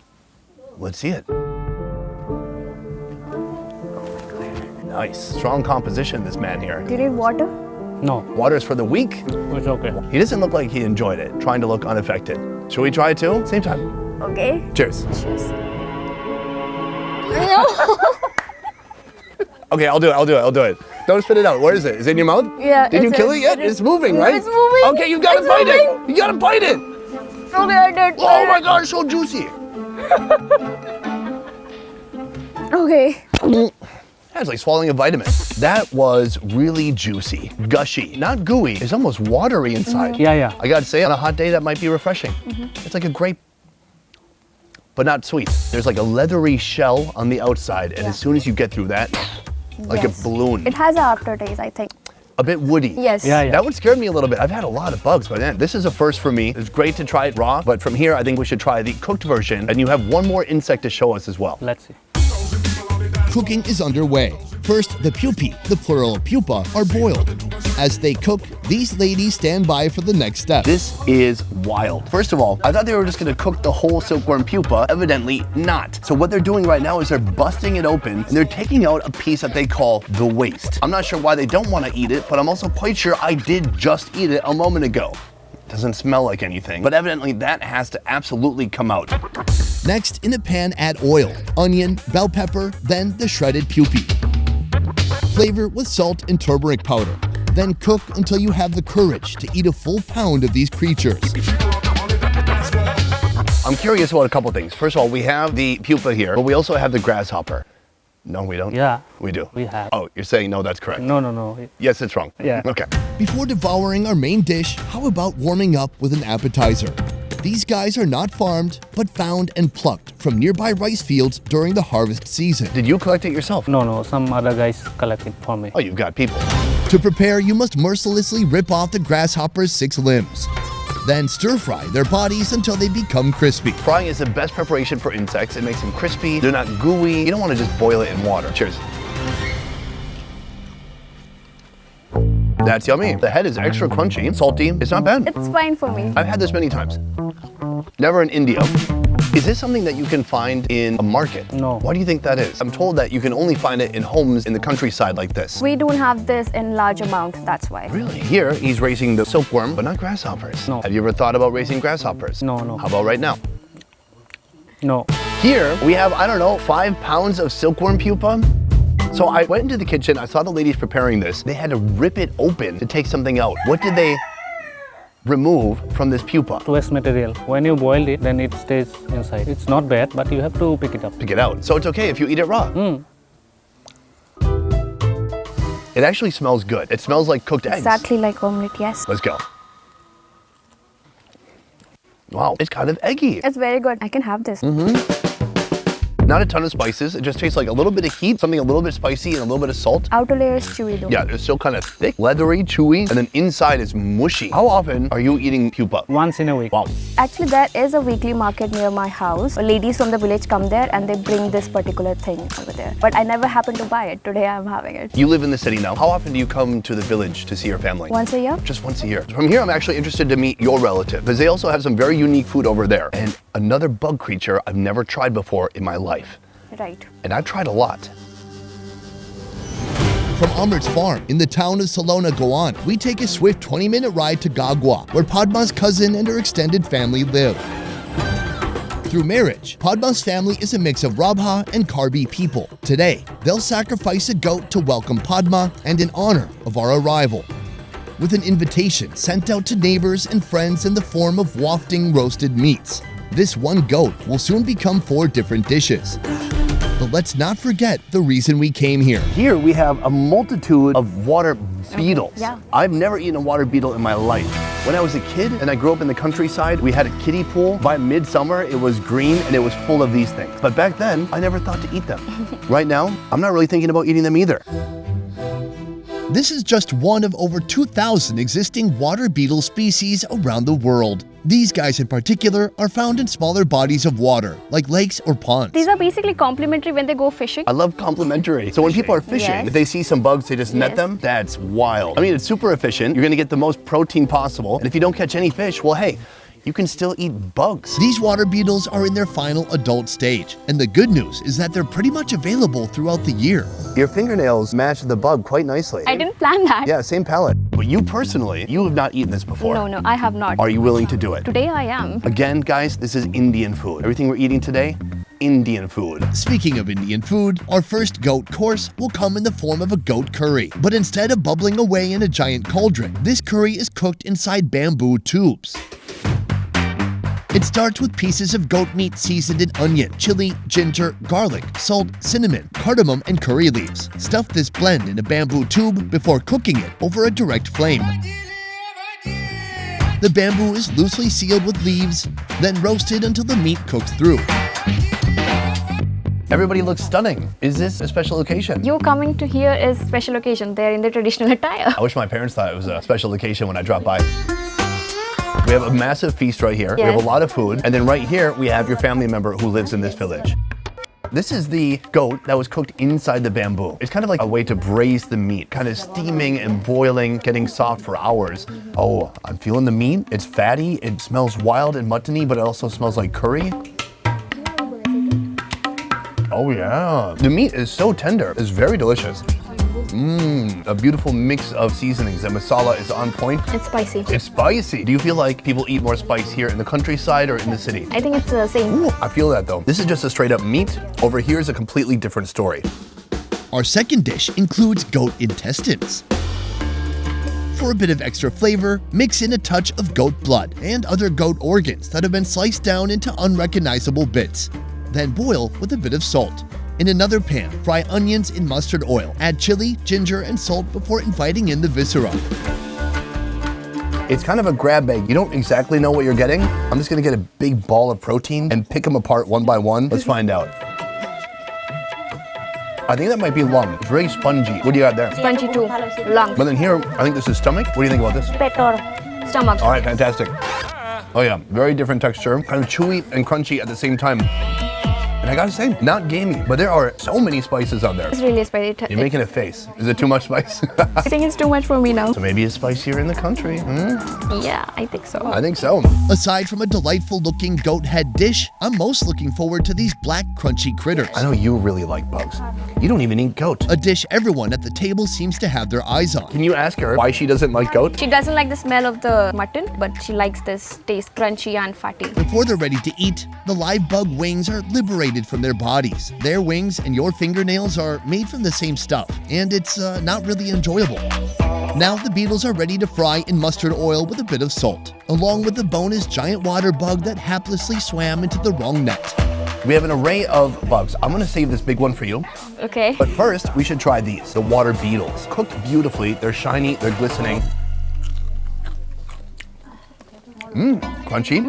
[SPEAKER 1] Let's see it. Nice. Strong composition, this man here.
[SPEAKER 4] Do you need water?
[SPEAKER 9] No,
[SPEAKER 1] Water is for the weak?
[SPEAKER 9] it's okay.
[SPEAKER 1] He doesn't look like he enjoyed it, trying to look unaffected. Should we try it too? Same time.
[SPEAKER 4] Okay.
[SPEAKER 1] Cheers.
[SPEAKER 4] Cheers.
[SPEAKER 1] Okay, I'll do it. Don't spit it out. Where is it? Is it in your mouth?
[SPEAKER 4] Yeah.
[SPEAKER 1] Did you kill it yet? It's moving, right?
[SPEAKER 4] It's moving.
[SPEAKER 1] Okay, you gotta bite it. You gotta bite it.
[SPEAKER 4] Okay, I did.
[SPEAKER 1] Oh my God, it's so juicy.
[SPEAKER 4] Okay.
[SPEAKER 1] That's like swallowing a vitamin. That was really juicy, gushy, not gooey. It's almost watery inside.
[SPEAKER 9] Yeah.
[SPEAKER 1] I gotta say, on a hot day, that might be refreshing. It's like a grape, but not sweet. There's like a leathery shell on the outside, and as soon as you get through that, like
[SPEAKER 4] Yes.
[SPEAKER 1] a balloon.
[SPEAKER 4] It has an aftertaste, I think.
[SPEAKER 1] A bit woody.
[SPEAKER 4] Yes.
[SPEAKER 9] Yeah.
[SPEAKER 1] That one scared me a little bit. I've had a lot of bugs, but man, this is a first for me. It's great to try it raw, but from here, I think we should try the cooked version, and you have one more insect to show us as well.
[SPEAKER 9] Let's see.
[SPEAKER 3] Cooking is underway. First, the pupae, the plural of pupa, are boiled. As they cook, these ladies stand by for the next step.
[SPEAKER 1] This is wild. First of all, I thought they were just gonna cook the whole silkworm pupa. Evidently not. So what they're doing right now is they're busting it open and they're taking out a piece that they call the waste. I'm not sure why they don't want to eat it, but I'm also quite sure I did just eat it a moment ago. Doesn't smell like anything, but evidently that has to absolutely come out.
[SPEAKER 3] Next, in a pan, add oil, onion, bell pepper, then the shredded pupae. Flavor with salt and turmeric powder. Then cook until you have the courage to eat a full pound of these creatures.
[SPEAKER 1] I'm curious about a couple things. First of all, we have the pupa here, but we also have the grasshopper. No, we don't?
[SPEAKER 9] Yeah.
[SPEAKER 1] We do.
[SPEAKER 9] We have.
[SPEAKER 1] Oh, you're saying no, that's correct.
[SPEAKER 9] No.
[SPEAKER 1] Yes, it's wrong.
[SPEAKER 9] Yeah.
[SPEAKER 1] Okay.
[SPEAKER 3] Before devouring our main dish, how about warming up with an appetizer? These guys are not farmed, but found and plucked from nearby rice fields during the harvest season.
[SPEAKER 1] Did you collect it yourself?
[SPEAKER 9] No. Some other guys collect it for me.
[SPEAKER 1] Oh, you've got people.
[SPEAKER 3] To prepare, you must mercilessly rip off the grasshopper's 6 limbs. Then stir-fry their bodies until they become crispy.
[SPEAKER 1] Frying is the best preparation for insects. It makes them crispy. They're not gooey. You don't want to just boil it in water. Cheers. That's yummy. The head is extra crunchy, salty. It's not bad.
[SPEAKER 4] It's fine for me.
[SPEAKER 1] I've had this many times. Never in India. Is this something that you can find in a market?
[SPEAKER 9] No.
[SPEAKER 1] Why do you think that is? I'm told that you can only find it in homes in the countryside like this.
[SPEAKER 4] We don't have this in large amount, that's why.
[SPEAKER 1] Really? Here, he's raising the silkworm, but not grasshoppers.
[SPEAKER 9] No.
[SPEAKER 1] Have you ever thought about raising grasshoppers?
[SPEAKER 9] No.
[SPEAKER 1] How about right now?
[SPEAKER 9] No.
[SPEAKER 1] Here, we have, 5 pounds of silkworm pupa. So I went into the kitchen, I saw the ladies preparing this. They had to rip it open to take something out. What did they remove from this pupa?
[SPEAKER 9] Waste material. When you boil it, then it stays inside. It's not bad, but you have to pick it up.
[SPEAKER 1] Pick it out. So it's okay if you eat it raw. It actually smells good. It smells like cooked eggs.
[SPEAKER 4] Exactly like omelette, yes.
[SPEAKER 1] Let's go. Wow, it's kind of eggy.
[SPEAKER 4] It's very good. I can have this.
[SPEAKER 1] Not a ton of spices. It just tastes like a little bit of heat, something a little bit spicy, and a little bit of salt.
[SPEAKER 4] Outer layer is chewy though.
[SPEAKER 1] Yeah, it's still kind of thick, leathery, chewy, and then inside is mushy. How often are you eating pupa?
[SPEAKER 9] Once in a week.
[SPEAKER 1] Wow.
[SPEAKER 4] Actually, there is a weekly market near my house. Ladies from the village come there and they bring this particular thing over there. But I never happened to buy it. Today I'm having it.
[SPEAKER 1] You live in the city now. How often do you come to the village to see your family?
[SPEAKER 4] Once a year.
[SPEAKER 1] Just once a year. From here, I'm actually interested to meet your relative because they also have some very unique food over there and another bug creature I've never tried before in my life.
[SPEAKER 4] Right.
[SPEAKER 1] And I've tried a lot.
[SPEAKER 3] From Amrit's farm in the town of Salona, Goan, we take a swift 20-minute ride to Gagwa, where Padma's cousin and her extended family live. Through marriage, Padma's family is a mix of Rabha and Karbi people. Today, they'll sacrifice a goat to welcome Padma and in honor of our arrival, with an invitation sent out to neighbors and friends in the form of wafting roasted meats. This one goat will soon become 4 different dishes. But let's not forget the reason we came here.
[SPEAKER 1] Here we have a multitude of water beetles.
[SPEAKER 4] Yeah.
[SPEAKER 1] I've never eaten a water beetle in my life. When I was a kid and I grew up in the countryside, we had a kiddie pool. By midsummer, it was green and it was full of these things. But back then, I never thought to eat them. Right now, I'm not really thinking about eating them either.
[SPEAKER 3] This is just one of over 2,000 existing water beetle species around the world. These guys in particular are found in smaller bodies of water, like lakes or ponds.
[SPEAKER 4] These are basically complimentary when they go fishing.
[SPEAKER 1] I love complimentary. So when people are fishing,
[SPEAKER 4] Yes.
[SPEAKER 1] if they see some bugs, they just net
[SPEAKER 4] Yes.
[SPEAKER 1] them. That's wild. I mean, it's super efficient. You're gonna get the most protein possible. And if you don't catch any fish, well, hey, you can still eat bugs.
[SPEAKER 3] These water beetles are in their final adult stage, and the good news is that they're pretty much available throughout the year.
[SPEAKER 1] Your fingernails match the bug quite nicely.
[SPEAKER 4] I didn't plan that.
[SPEAKER 1] Yeah, same palette. But you personally, you have not eaten this before.
[SPEAKER 4] No, I have not.
[SPEAKER 1] Are you willing to do it?
[SPEAKER 4] Today I am.
[SPEAKER 1] Again, guys, this is Indian food. Everything we're eating today, Indian food.
[SPEAKER 3] Speaking of Indian food, our first goat course will come in the form of a goat curry. But instead of bubbling away in a giant cauldron, this curry is cooked inside bamboo tubes. It starts with pieces of goat meat seasoned in onion, chili, ginger, garlic, salt, cinnamon, cardamom, and curry leaves. Stuff this blend in a bamboo tube before cooking it over a direct flame. The bamboo is loosely sealed with leaves, then roasted until the meat cooks through.
[SPEAKER 1] Everybody looks stunning. Is this a special occasion?
[SPEAKER 4] You coming to here is special occasion. They're in the traditional attire.
[SPEAKER 1] I wish my parents thought it was a special occasion when I dropped by. We have a massive feast right here.
[SPEAKER 4] Yes.
[SPEAKER 1] We have a lot of food. And then right here, we have your family member who lives in this village. This is the goat that was cooked inside the bamboo. It's kind of like a way to braise the meat, kind of steaming and boiling, getting soft for hours. Oh, I'm feeling the meat. It's fatty. It smells wild and muttony, but it also smells like curry. Oh yeah. The meat is so tender. It's very delicious. A beautiful mix of seasonings. The masala is on point.
[SPEAKER 4] It's spicy.
[SPEAKER 1] It's spicy. Do you feel like people eat more spice here in the countryside or in the city?
[SPEAKER 4] I think it's the same.
[SPEAKER 1] Ooh, I feel that though. This is just a straight up meat. Over here is a completely different story.
[SPEAKER 3] Our second dish includes goat intestines. For a bit of extra flavor, mix in a touch of goat blood and other goat organs that have been sliced down into unrecognizable bits. Then boil with a bit of salt. In another pan, fry onions in mustard oil. Add chili, ginger, and salt before inviting in the viscera.
[SPEAKER 1] It's kind of a grab bag. You don't exactly know what you're getting. I'm just gonna get a big ball of protein and pick them apart one by one. Let's find out. I think that might be lung. It's very spongy. What do you got there?
[SPEAKER 4] Spongy too. Lungs.
[SPEAKER 1] But then here, I think this is stomach. What do you think about this?
[SPEAKER 4] Pet or stomach.
[SPEAKER 1] All right, fantastic. Oh yeah, very different texture. Kind of chewy and crunchy at the same time. And I gotta say, not gamey, but there are so many spices on there.
[SPEAKER 4] It's really spicy.
[SPEAKER 1] You're making a face. Is it too much spice?
[SPEAKER 4] I think it's too much for me now.
[SPEAKER 1] So maybe it's spicier in the country.
[SPEAKER 4] Yeah, I think so.
[SPEAKER 1] I think so.
[SPEAKER 3] Aside from a delightful looking goat head dish, I'm most looking forward to these black crunchy critters.
[SPEAKER 1] I know you really like bugs. You don't even eat goat.
[SPEAKER 3] A dish everyone at the table seems to have their eyes on.
[SPEAKER 1] Can you ask her why she doesn't like goat?
[SPEAKER 4] She doesn't like the smell of the mutton, but she likes this taste crunchy and fatty.
[SPEAKER 3] Before they're ready to eat, the live bug wings are liberated from their bodies. Their wings and your fingernails are made from the same stuff, and it's not really enjoyable. Now the beetles are ready to fry in mustard oil with a bit of salt, along with the bonus giant water bug that haplessly swam into the wrong net.
[SPEAKER 1] We have an array of bugs. I'm gonna save this big one for you.
[SPEAKER 4] Okay.
[SPEAKER 1] But first, we should try these, the water beetles. Cooked beautifully, they're shiny, they're glistening. Crunchy,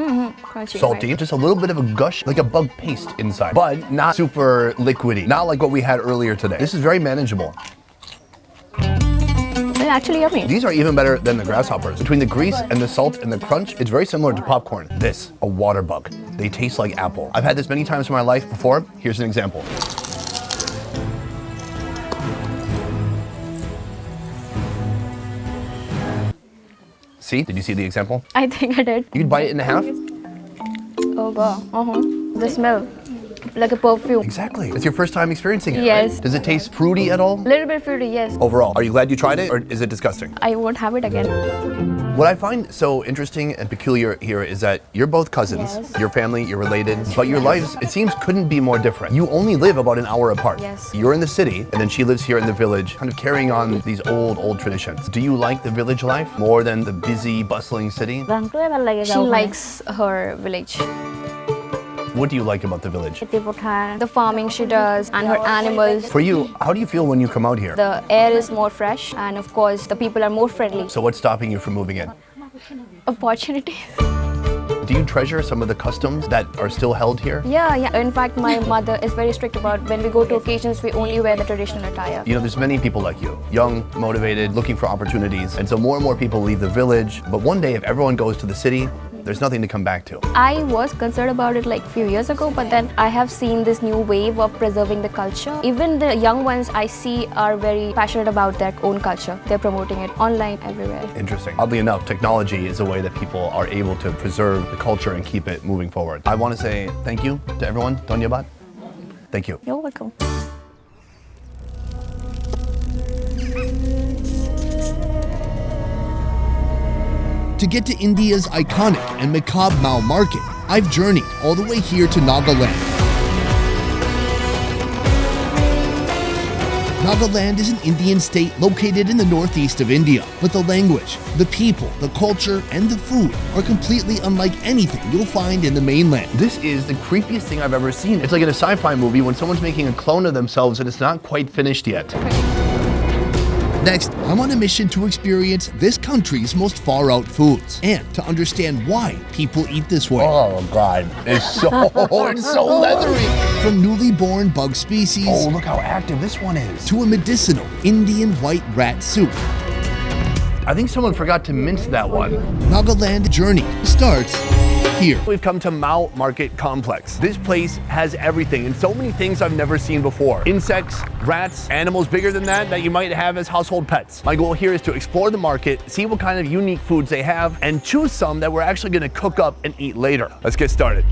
[SPEAKER 4] Crunchy.
[SPEAKER 1] salty,
[SPEAKER 4] Right.
[SPEAKER 1] just a little bit of a gush, like a bug paste inside, but not super liquidy, not like what we had earlier today. This is very manageable.
[SPEAKER 4] They're actually yummy.
[SPEAKER 1] These are even better than the grasshoppers. Between the grease and the salt and the crunch, it's very similar to popcorn. This, a water bug. They taste like apple. I've had this many times in my life before. Here's an example. See, did you see the example?
[SPEAKER 4] I think I did.
[SPEAKER 1] You'd bite it in half.
[SPEAKER 4] Oh god. The smell. Like a perfume.
[SPEAKER 1] Exactly. It's your first time experiencing it,
[SPEAKER 4] Yes.
[SPEAKER 1] right? Does it taste fruity at all?
[SPEAKER 4] Little bit fruity, yes.
[SPEAKER 1] Overall, are you glad you tried it, or is it disgusting?
[SPEAKER 4] I won't have it again.
[SPEAKER 1] What I find so interesting and peculiar here is that you're both cousins,
[SPEAKER 4] Yes.
[SPEAKER 1] your family, you're related, but your lives, it seems, couldn't be more different. You only live about an hour apart.
[SPEAKER 4] Yes.
[SPEAKER 1] You're in the city, and then she lives here in the village, kind of carrying on these old traditions. Do you like the village life more than the busy, bustling city?
[SPEAKER 4] She likes her village.
[SPEAKER 1] What do you like about the village?
[SPEAKER 4] The farming she does and her animals.
[SPEAKER 1] For you, how do you feel when you come out here?
[SPEAKER 4] The air is more fresh and of course the people are more friendly.
[SPEAKER 1] So what's stopping you from moving in?
[SPEAKER 4] Opportunities.
[SPEAKER 1] Do you treasure some of the customs that are still held here?
[SPEAKER 4] Yeah. In fact, my mother is very strict about when we go to occasions, we only wear the traditional attire.
[SPEAKER 1] You know, there's many people like you, young, motivated, looking for opportunities. And so more and more people leave the village. But one day, if everyone goes to the city, there's nothing to come back to.
[SPEAKER 4] I was concerned about it like few years ago, but then I have seen this new wave of preserving the culture. Even the young ones I see are very passionate about their own culture. They're promoting it online everywhere.
[SPEAKER 1] Interesting. Oddly enough, technology is a way that people are able to preserve the culture and keep it moving forward. I want to say thank you to everyone. Dhonyabat. Thank you.
[SPEAKER 4] You're welcome.
[SPEAKER 3] To get to India's iconic and macabre Mao market, I've journeyed all the way here to Nagaland. Nagaland is an Indian state located in the northeast of India, but the language, the people, the culture, and the food are completely unlike anything you'll find in the mainland.
[SPEAKER 1] This is the creepiest thing I've ever seen. It's like in a sci-fi movie when someone's making a clone of themselves and it's not quite finished yet.
[SPEAKER 3] Next, I'm on a mission to experience this country's most far-out foods and to understand why people eat this way.
[SPEAKER 1] Oh God, it's so leathery.
[SPEAKER 3] From newly born bug species,
[SPEAKER 1] Oh, look how active this one is.
[SPEAKER 3] to a medicinal Indian white rat soup.
[SPEAKER 1] I think someone forgot to mince that one.
[SPEAKER 3] Nagaland journey starts here.
[SPEAKER 1] We've come to Mao Market Complex. This place has everything and so many things I've never seen before. Insects, rats, animals bigger than that you might have as household pets. My goal here is to explore the market, see what kind of unique foods they have, and choose some that we're actually gonna cook up and eat later. Let's get started.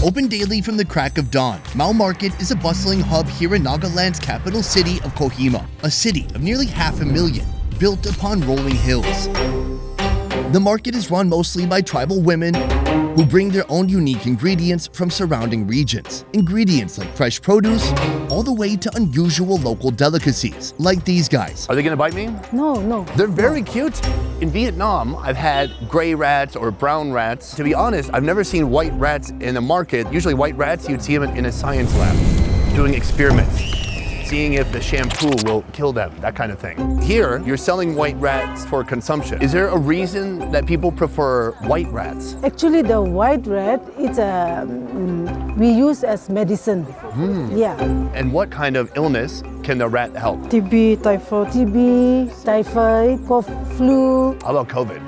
[SPEAKER 3] Open daily from the crack of dawn, Mao Market is a bustling hub here in Nagaland's capital city of Kohima, a city of nearly 500,000, built upon rolling hills. The market is run mostly by tribal women who bring their own unique ingredients from surrounding regions. Ingredients like fresh produce, all the way to unusual local delicacies, like these guys.
[SPEAKER 1] Are they gonna bite me?
[SPEAKER 2] No, no.
[SPEAKER 1] They're very cute. In Vietnam, I've had gray rats or brown rats. To be honest, I've never seen white rats in a market. Usually white rats, you'd see them in a science lab, doing experiments, seeing if the shampoo will kill them, that kind of thing. Here, you're selling white rats for consumption. Is there a reason that people prefer white rats?
[SPEAKER 2] Actually, the white rat, it's we use as medicine. Yeah.
[SPEAKER 1] And what kind of illness can the rat help?
[SPEAKER 2] TB, typhoid, cough, flu.
[SPEAKER 1] How about COVID?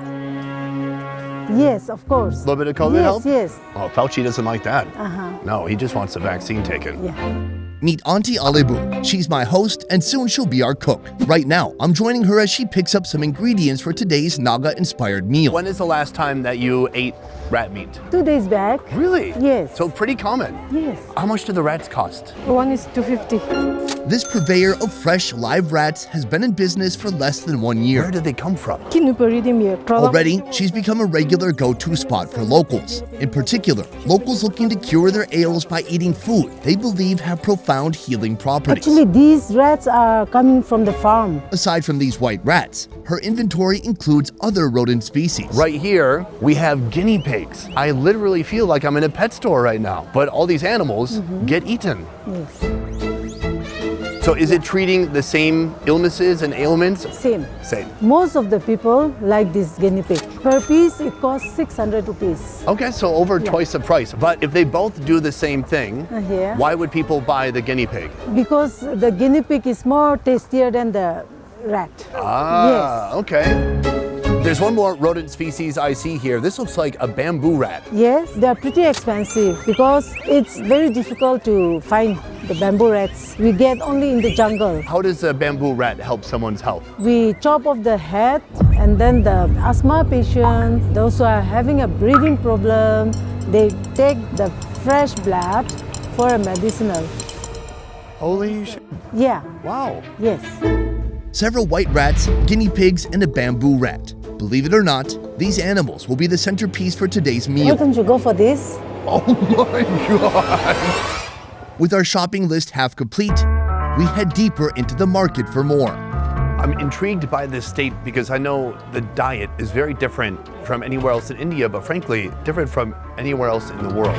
[SPEAKER 2] Yes, of course.
[SPEAKER 1] A little bit of COVID
[SPEAKER 2] yes,
[SPEAKER 1] help?
[SPEAKER 2] Yes.
[SPEAKER 1] Oh, Fauci doesn't like that.
[SPEAKER 2] Uh-huh.
[SPEAKER 1] No, he just wants the vaccine taken.
[SPEAKER 2] Yeah.
[SPEAKER 3] Meet Auntie Alibu. She's my host, and soon she'll be our cook. Right now, I'm joining her as she picks up some ingredients for today's Naga-inspired meal.
[SPEAKER 1] When is the last time that you ate rat meat?
[SPEAKER 2] 2 days back.
[SPEAKER 1] Really?
[SPEAKER 2] Yes.
[SPEAKER 1] So pretty common.
[SPEAKER 2] Yes.
[SPEAKER 1] How much do the rats cost?
[SPEAKER 2] One is 250.
[SPEAKER 3] This purveyor of fresh, live rats has been in business for less than 1 year.
[SPEAKER 1] Where did they come from?
[SPEAKER 3] Already, she's become a regular go-to spot for locals. In particular, locals looking to cure their ails by eating food they believe have profound healing properties.
[SPEAKER 2] Actually, these rats are coming from the farm.
[SPEAKER 3] Aside from these white rats, her inventory includes other rodent species.
[SPEAKER 1] Right here, we have guinea pigs. I literally feel like I'm in a pet store right now, but all these animals get eaten.
[SPEAKER 2] Yes.
[SPEAKER 1] So is it treating the same illnesses and ailments?
[SPEAKER 2] Same.
[SPEAKER 1] Same.
[SPEAKER 2] Most of the people like this guinea pig. Per piece, it costs 600 rupees.
[SPEAKER 1] Okay, so over twice the price. But if they both do the same thing,
[SPEAKER 2] Yeah.
[SPEAKER 1] why would people buy the guinea pig?
[SPEAKER 2] Because the guinea pig is more tastier than the rat.
[SPEAKER 1] Ah, okay. There's one more rodent species I see here. This looks like a bamboo rat.
[SPEAKER 2] Yes, they are pretty expensive because it's very difficult to find the bamboo rats. We get only in the jungle.
[SPEAKER 1] How does a bamboo rat help someone's health?
[SPEAKER 2] We chop off the head, and then the asthma patient, those who are having a breathing problem, they take the fresh blood for a medicinal.
[SPEAKER 1] Holy shit.
[SPEAKER 2] Yeah,
[SPEAKER 1] Wow.
[SPEAKER 2] yes.
[SPEAKER 3] Several white rats, guinea pigs, and a bamboo rat. Believe it or not, these animals will be the centerpiece for today's
[SPEAKER 2] Why
[SPEAKER 3] meal.
[SPEAKER 2] don't you go for this?
[SPEAKER 1] Oh my God.
[SPEAKER 3] With our shopping list half complete, we head deeper into the market for more.
[SPEAKER 1] I'm intrigued by this state because I know the diet is very different from anywhere else in India, but frankly, different from anywhere else in the world.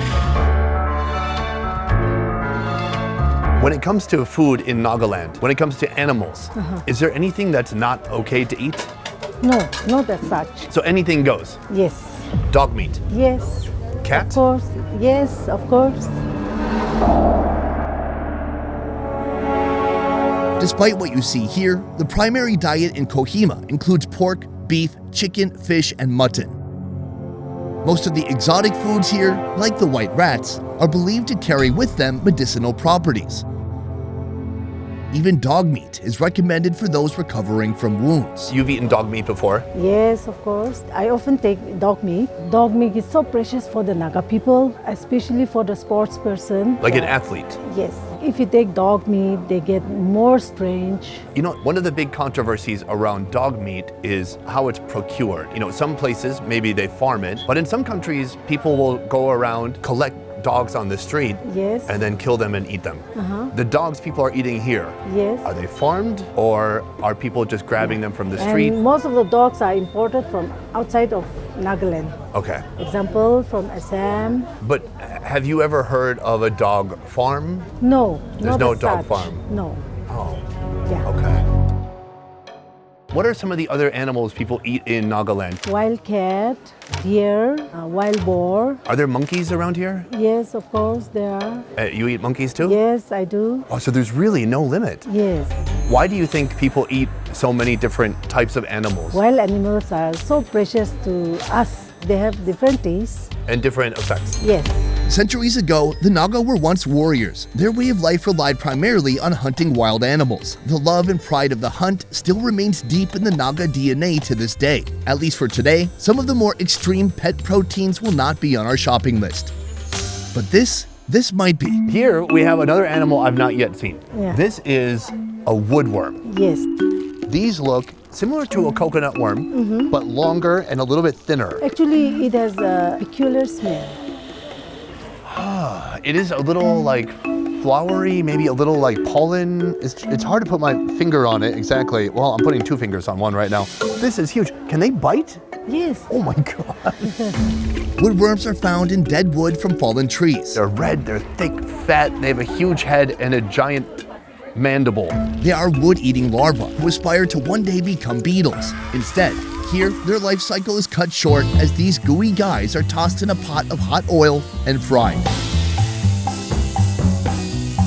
[SPEAKER 1] When it comes to food in Nagaland, when it comes to animals, is there anything that's not okay to eat?
[SPEAKER 2] No, not as such.
[SPEAKER 1] So anything goes?
[SPEAKER 2] Yes,
[SPEAKER 1] Dog meat,
[SPEAKER 2] yes.
[SPEAKER 1] cat?
[SPEAKER 2] Of course, yes, of course.
[SPEAKER 3] Despite what you see here, the primary diet in Kohima includes pork, beef, chicken, fish, and mutton. Most of the exotic foods here, like the white rats, are believed to carry with them medicinal properties. Even dog meat is recommended for those recovering from wounds.
[SPEAKER 1] You've eaten dog meat before?
[SPEAKER 2] Yes, of course. I often take dog meat. Dog meat is so precious for the Naga people, especially for the sports person.
[SPEAKER 1] Like an athlete?
[SPEAKER 2] Yes. If you take dog meat, they get more strength.
[SPEAKER 1] You know, one of the big controversies around dog meat is how it's procured. You know, some places, maybe they farm it, but in some countries, people will go around, collect dogs on the street,
[SPEAKER 2] Yes.
[SPEAKER 1] and then kill them and eat them. The dogs people are eating here,
[SPEAKER 2] Yes.
[SPEAKER 1] are they farmed or are people just grabbing them from the street?
[SPEAKER 2] And most of the dogs are imported from outside of Nagaland.
[SPEAKER 1] Okay.
[SPEAKER 2] Example, from Assam.
[SPEAKER 1] But have you ever heard of a dog farm?
[SPEAKER 2] No,
[SPEAKER 1] There's
[SPEAKER 2] not
[SPEAKER 1] no
[SPEAKER 2] as
[SPEAKER 1] dog
[SPEAKER 2] such.
[SPEAKER 1] farm?
[SPEAKER 2] No.
[SPEAKER 1] Oh,
[SPEAKER 2] Yeah.
[SPEAKER 1] okay. What are some of the other animals people eat in Nagaland?
[SPEAKER 2] Wild cat, deer, wild boar.
[SPEAKER 1] Are there monkeys around here?
[SPEAKER 2] Yes, of course, there are.
[SPEAKER 1] You eat monkeys too?
[SPEAKER 2] Yes, I do.
[SPEAKER 1] Oh, so there's really no limit.
[SPEAKER 2] Yes.
[SPEAKER 1] Why do you think people eat so many different types of animals
[SPEAKER 2] Wild animals are so precious to us. They have different tastes.
[SPEAKER 1] and different effects?
[SPEAKER 2] Yes.
[SPEAKER 3] Centuries ago, the Naga were once warriors. Their way of life relied primarily on hunting wild animals. The love and pride of the hunt still remains deep in the Naga DNA to this day. At least for today, some of the more extreme pet proteins will not be on our shopping list. But this might be.
[SPEAKER 1] Here we have another animal I've not yet seen.
[SPEAKER 2] Yeah.
[SPEAKER 1] This is a woodworm.
[SPEAKER 2] Yes.
[SPEAKER 1] These look similar to a coconut worm, but longer and a little bit thinner.
[SPEAKER 2] Actually, it has a peculiar smell.
[SPEAKER 1] It is a little like flowery, maybe a little like pollen. It's hard to put my finger on it exactly. Well, I'm putting two fingers on one right now. This is huge. Can they bite?
[SPEAKER 2] Yes.
[SPEAKER 1] Oh my God.
[SPEAKER 3] Woodworms are found in dead wood from fallen trees.
[SPEAKER 1] They're red, they're thick, fat, they have a huge head and a giant mandible.
[SPEAKER 3] They are wood-eating larvae who aspire to one day become beetles. Instead, here, their life cycle is cut short as these gooey guys are tossed in a pot of hot oil and fried.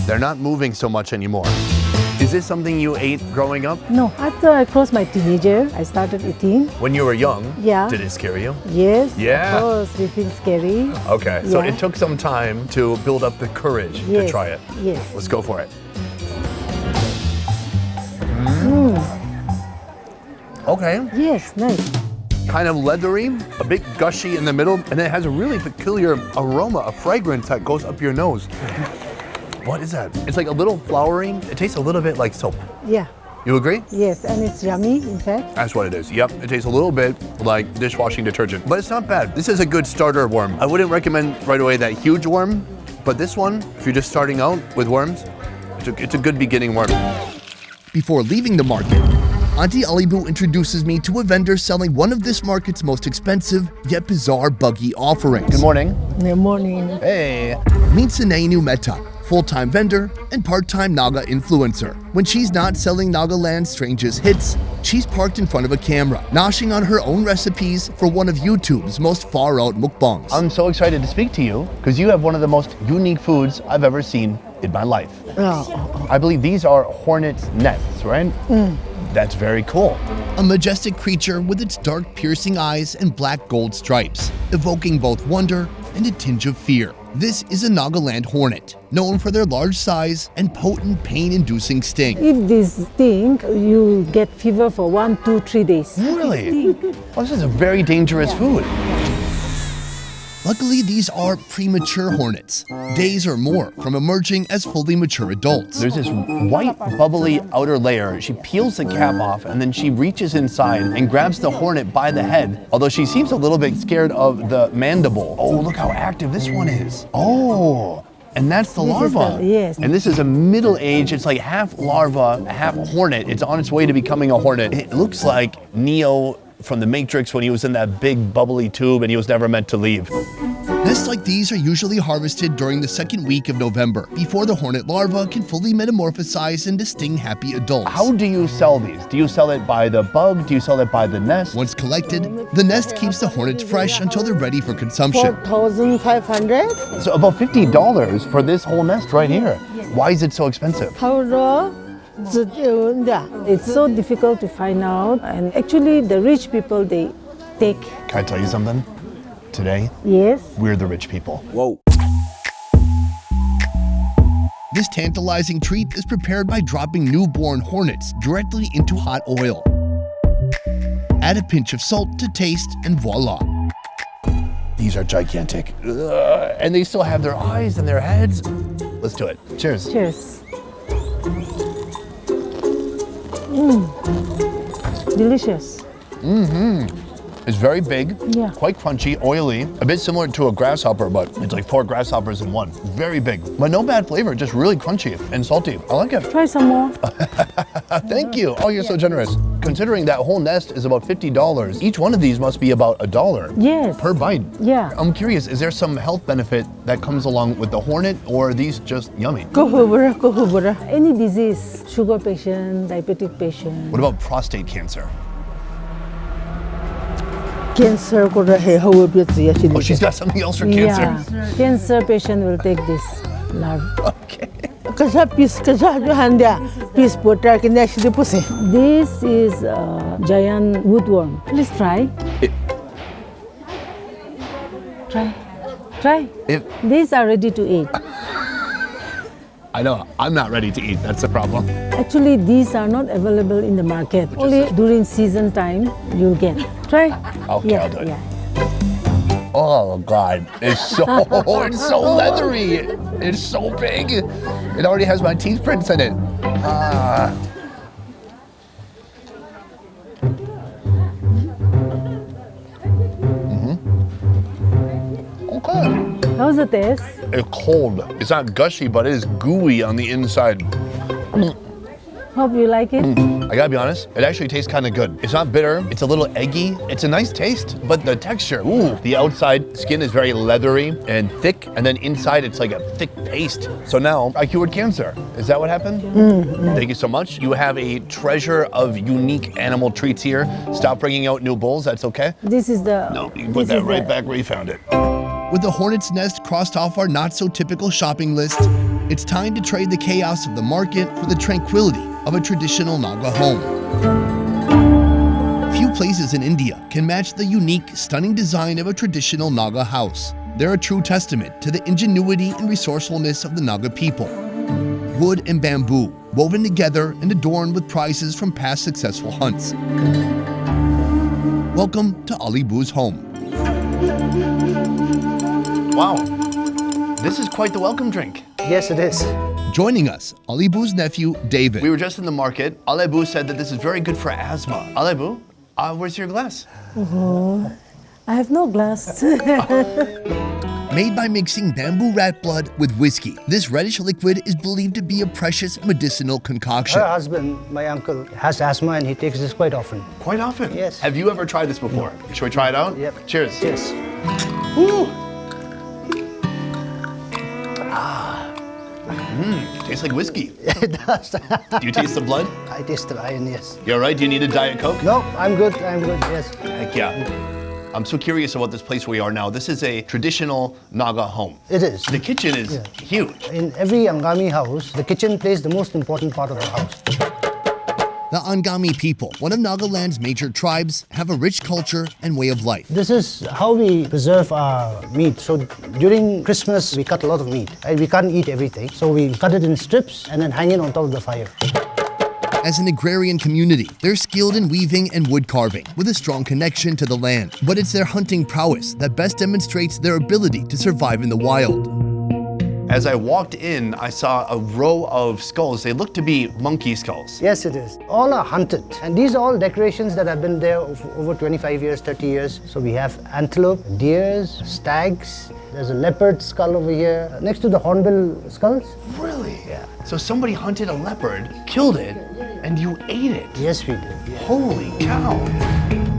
[SPEAKER 1] They're not moving so much anymore. Is this something you ate growing up?
[SPEAKER 2] No, after I crossed my teenager, I started eating.
[SPEAKER 1] When you were young?
[SPEAKER 2] Yeah.
[SPEAKER 1] Did it scare you?
[SPEAKER 2] Yes.
[SPEAKER 1] Yeah.
[SPEAKER 2] Of course, we feel scary.
[SPEAKER 1] Okay, so
[SPEAKER 2] Yeah.
[SPEAKER 1] it took some time to build up the courage to
[SPEAKER 2] Yes.
[SPEAKER 1] try it.
[SPEAKER 2] Yes.
[SPEAKER 1] Let's go for it. Okay,
[SPEAKER 2] Yes, nice.
[SPEAKER 1] kind of leathery, a bit gushy in the middle, and it has a really peculiar aroma, a fragrance that goes up your nose. What is that? It's like a little flowery. It tastes a little bit like soap.
[SPEAKER 2] Yeah.
[SPEAKER 1] You agree?
[SPEAKER 2] Yes, and it's yummy, in fact.
[SPEAKER 1] That's what it is. Yep, it tastes a little bit like dishwashing detergent, but it's not bad. This is a good starter worm. I wouldn't recommend right away that huge worm, but this one, if you're just starting out with worms, it's a good beginning worm.
[SPEAKER 3] Before leaving the market, Auntie Alibu introduces me to a vendor selling one of this market's most expensive yet bizarre buggy offerings.
[SPEAKER 1] Good morning.
[SPEAKER 2] Good morning.
[SPEAKER 1] Hey.
[SPEAKER 3] Meet Susanne Mehta, full-time vendor and part-time Naga influencer. When she's not selling Nagaland's strangest hits, she's parked in front of a camera, noshing on her own recipes for one of YouTube's most far-out mukbangs.
[SPEAKER 1] I'm so excited to speak to you because you have one of the most unique foods I've ever seen in my life.
[SPEAKER 2] Oh.
[SPEAKER 1] I believe these are hornets' nests, right? That's very cool.
[SPEAKER 3] A majestic creature with its dark piercing eyes and black gold stripes, evoking both wonder and a tinge of fear. This is a Nagaland hornet, known for their large size and potent pain-inducing sting.
[SPEAKER 2] If this sting, you get fever for 1, 2, 3 days.
[SPEAKER 1] Really? Well, this is a very dangerous food.
[SPEAKER 3] Luckily, these are premature hornets, days or more from emerging as fully mature adults.
[SPEAKER 1] There's this white, bubbly outer layer. She peels the cap off and then she reaches inside and grabs the hornet by the head, although she seems a little bit scared of the mandible. Oh, look how active this one is. Oh, and that's the
[SPEAKER 2] This is
[SPEAKER 1] larva.
[SPEAKER 2] the- yes.
[SPEAKER 1] And this is a middle age, it's like half larva, half hornet. It's on its way to becoming a hornet. It looks like Neo from the Matrix when he was in that big bubbly tube and he was never meant to leave.
[SPEAKER 3] Nests like these are usually harvested during the second week of November, before the hornet larva can fully metamorphosize into sting-happy adults.
[SPEAKER 1] How do you sell these? Do you sell it by the bug? Do you sell it by the nest?
[SPEAKER 3] Once collected, the nest keeps the hornets fresh until they're ready for consumption.
[SPEAKER 2] 4,500.
[SPEAKER 1] So about $50 for this whole nest right here. Why is it so expensive?
[SPEAKER 2] It's so difficult to find out, and actually the rich people, they take.
[SPEAKER 1] Can I tell you something? Today,
[SPEAKER 2] Yes.
[SPEAKER 1] we're the rich people.
[SPEAKER 3] Whoa. This tantalizing treat is prepared by dropping newborn hornets directly into hot oil. Add a pinch of salt to taste and voila.
[SPEAKER 1] These are gigantic. And they still have their eyes and their heads. Let's do it. Cheers.
[SPEAKER 2] Cheers. Delicious.
[SPEAKER 1] It's very big,
[SPEAKER 2] Yeah.
[SPEAKER 1] quite crunchy, oily, a bit similar to a grasshopper, but it's like 4 grasshoppers in one. Very big, but no bad flavor, just really crunchy and salty. I like it.
[SPEAKER 2] Try some more.
[SPEAKER 1] Thank you. Oh, you're so generous. Considering that whole nest is about $50, each one of these must be about $1
[SPEAKER 2] Yes.
[SPEAKER 1] per bite.
[SPEAKER 2] Yeah.
[SPEAKER 1] I'm curious, is there some health benefit that comes along with the hornet, or are these just yummy?
[SPEAKER 2] Kuhubura. Any disease, sugar patient, diabetic patient.
[SPEAKER 1] What about prostate cancer?
[SPEAKER 2] Cancer ko rahe hawa biya actually.
[SPEAKER 1] Oh, she's got something else for cancer.
[SPEAKER 2] Yeah. Cancer patient will take this larve.
[SPEAKER 1] Okay.
[SPEAKER 2] Kasha piece kasha handa piece potar kini actually puse. This is giant woodworm. Please try. Try. These are ready to eat.
[SPEAKER 1] I know, I'm not ready to eat, that's the problem.
[SPEAKER 2] Actually, these are not available in the market. Only during season time you'll get. Try.
[SPEAKER 1] Okay, I'll do it. Oh God, it's so leathery. It's so big. It already has my teeth prints in it. Okay.
[SPEAKER 2] How's the taste?
[SPEAKER 1] It's cold. It's not gushy, but it is gooey on the inside.
[SPEAKER 2] Hope you like it.
[SPEAKER 1] I gotta be honest, it actually tastes kind of good. It's not bitter, it's a little eggy. It's a nice taste, but the texture, ooh, the outside skin is very leathery and thick, and then inside it's like a thick paste. So now I cured cancer. Is that what happened? Thank you so much. You have a treasure of unique animal treats here. Stop bringing out new bowls, that's okay?
[SPEAKER 2] This is the.
[SPEAKER 1] No, you can put that right back where you found it.
[SPEAKER 3] With the hornet's nest crossed off our not-so-typical shopping list, it's time to trade the chaos of the market for the tranquility of a traditional Naga home. Few places in India can match the unique, stunning design of a traditional Naga house. They're a true testament to the ingenuity and resourcefulness of the Naga people. Wood and bamboo, woven together and adorned with prizes from past successful hunts. Welcome to Ali Boo's home.
[SPEAKER 1] Wow, this is quite the welcome drink.
[SPEAKER 7] Yes, it is.
[SPEAKER 3] Joining us, Ali Boo's nephew, David.
[SPEAKER 1] We were just in the market. Alebu said that this is very good for asthma. Alebu, where's your glass?
[SPEAKER 2] I have no glass.
[SPEAKER 3] Made by mixing bamboo rat blood with whiskey, this reddish liquid is believed to be a precious medicinal concoction.
[SPEAKER 10] Her husband, my uncle, has asthma and he takes this quite often.
[SPEAKER 1] Quite often?
[SPEAKER 10] Yes.
[SPEAKER 1] Have you ever tried this before? No. Should we try it out?
[SPEAKER 10] Yep.
[SPEAKER 1] Cheers.
[SPEAKER 10] Cheers.
[SPEAKER 1] Woo! Tastes like whiskey.
[SPEAKER 10] It does.
[SPEAKER 1] Do you taste the blood?
[SPEAKER 10] I taste the iron, yes.
[SPEAKER 1] You all right? Do you need a Diet Coke?
[SPEAKER 10] No, I'm good, yes.
[SPEAKER 1] Heck yeah. I'm so curious about this place where we are now. This is a traditional Naga home.
[SPEAKER 10] It is.
[SPEAKER 1] The kitchen is huge.
[SPEAKER 10] In every Angami house, the kitchen plays the most important part of the house.
[SPEAKER 3] The Angami people, one of Nagaland's major tribes, have a rich culture and way of life.
[SPEAKER 10] This is how we preserve our meat. So during Christmas, we cut a lot of meat. We can't eat everything, so we cut it in strips and then hang it on top of the fire.
[SPEAKER 3] As an agrarian community, they're skilled in weaving and wood carving, with a strong connection to the land. But it's their hunting prowess that best demonstrates their ability to survive in the wild.
[SPEAKER 1] As I walked in, I saw a row of skulls. They look to be monkey skulls.
[SPEAKER 10] Yes, it is. All are hunted. And these are all decorations that have been there over 25 years, 30 years. So we have antelope, deers, stags. There's a leopard skull over here, next to the hornbill skulls.
[SPEAKER 1] Really?
[SPEAKER 10] Yeah.
[SPEAKER 1] So somebody hunted a leopard, killed it, and you ate it?
[SPEAKER 10] Yes, we did. Yeah.
[SPEAKER 1] Holy cow.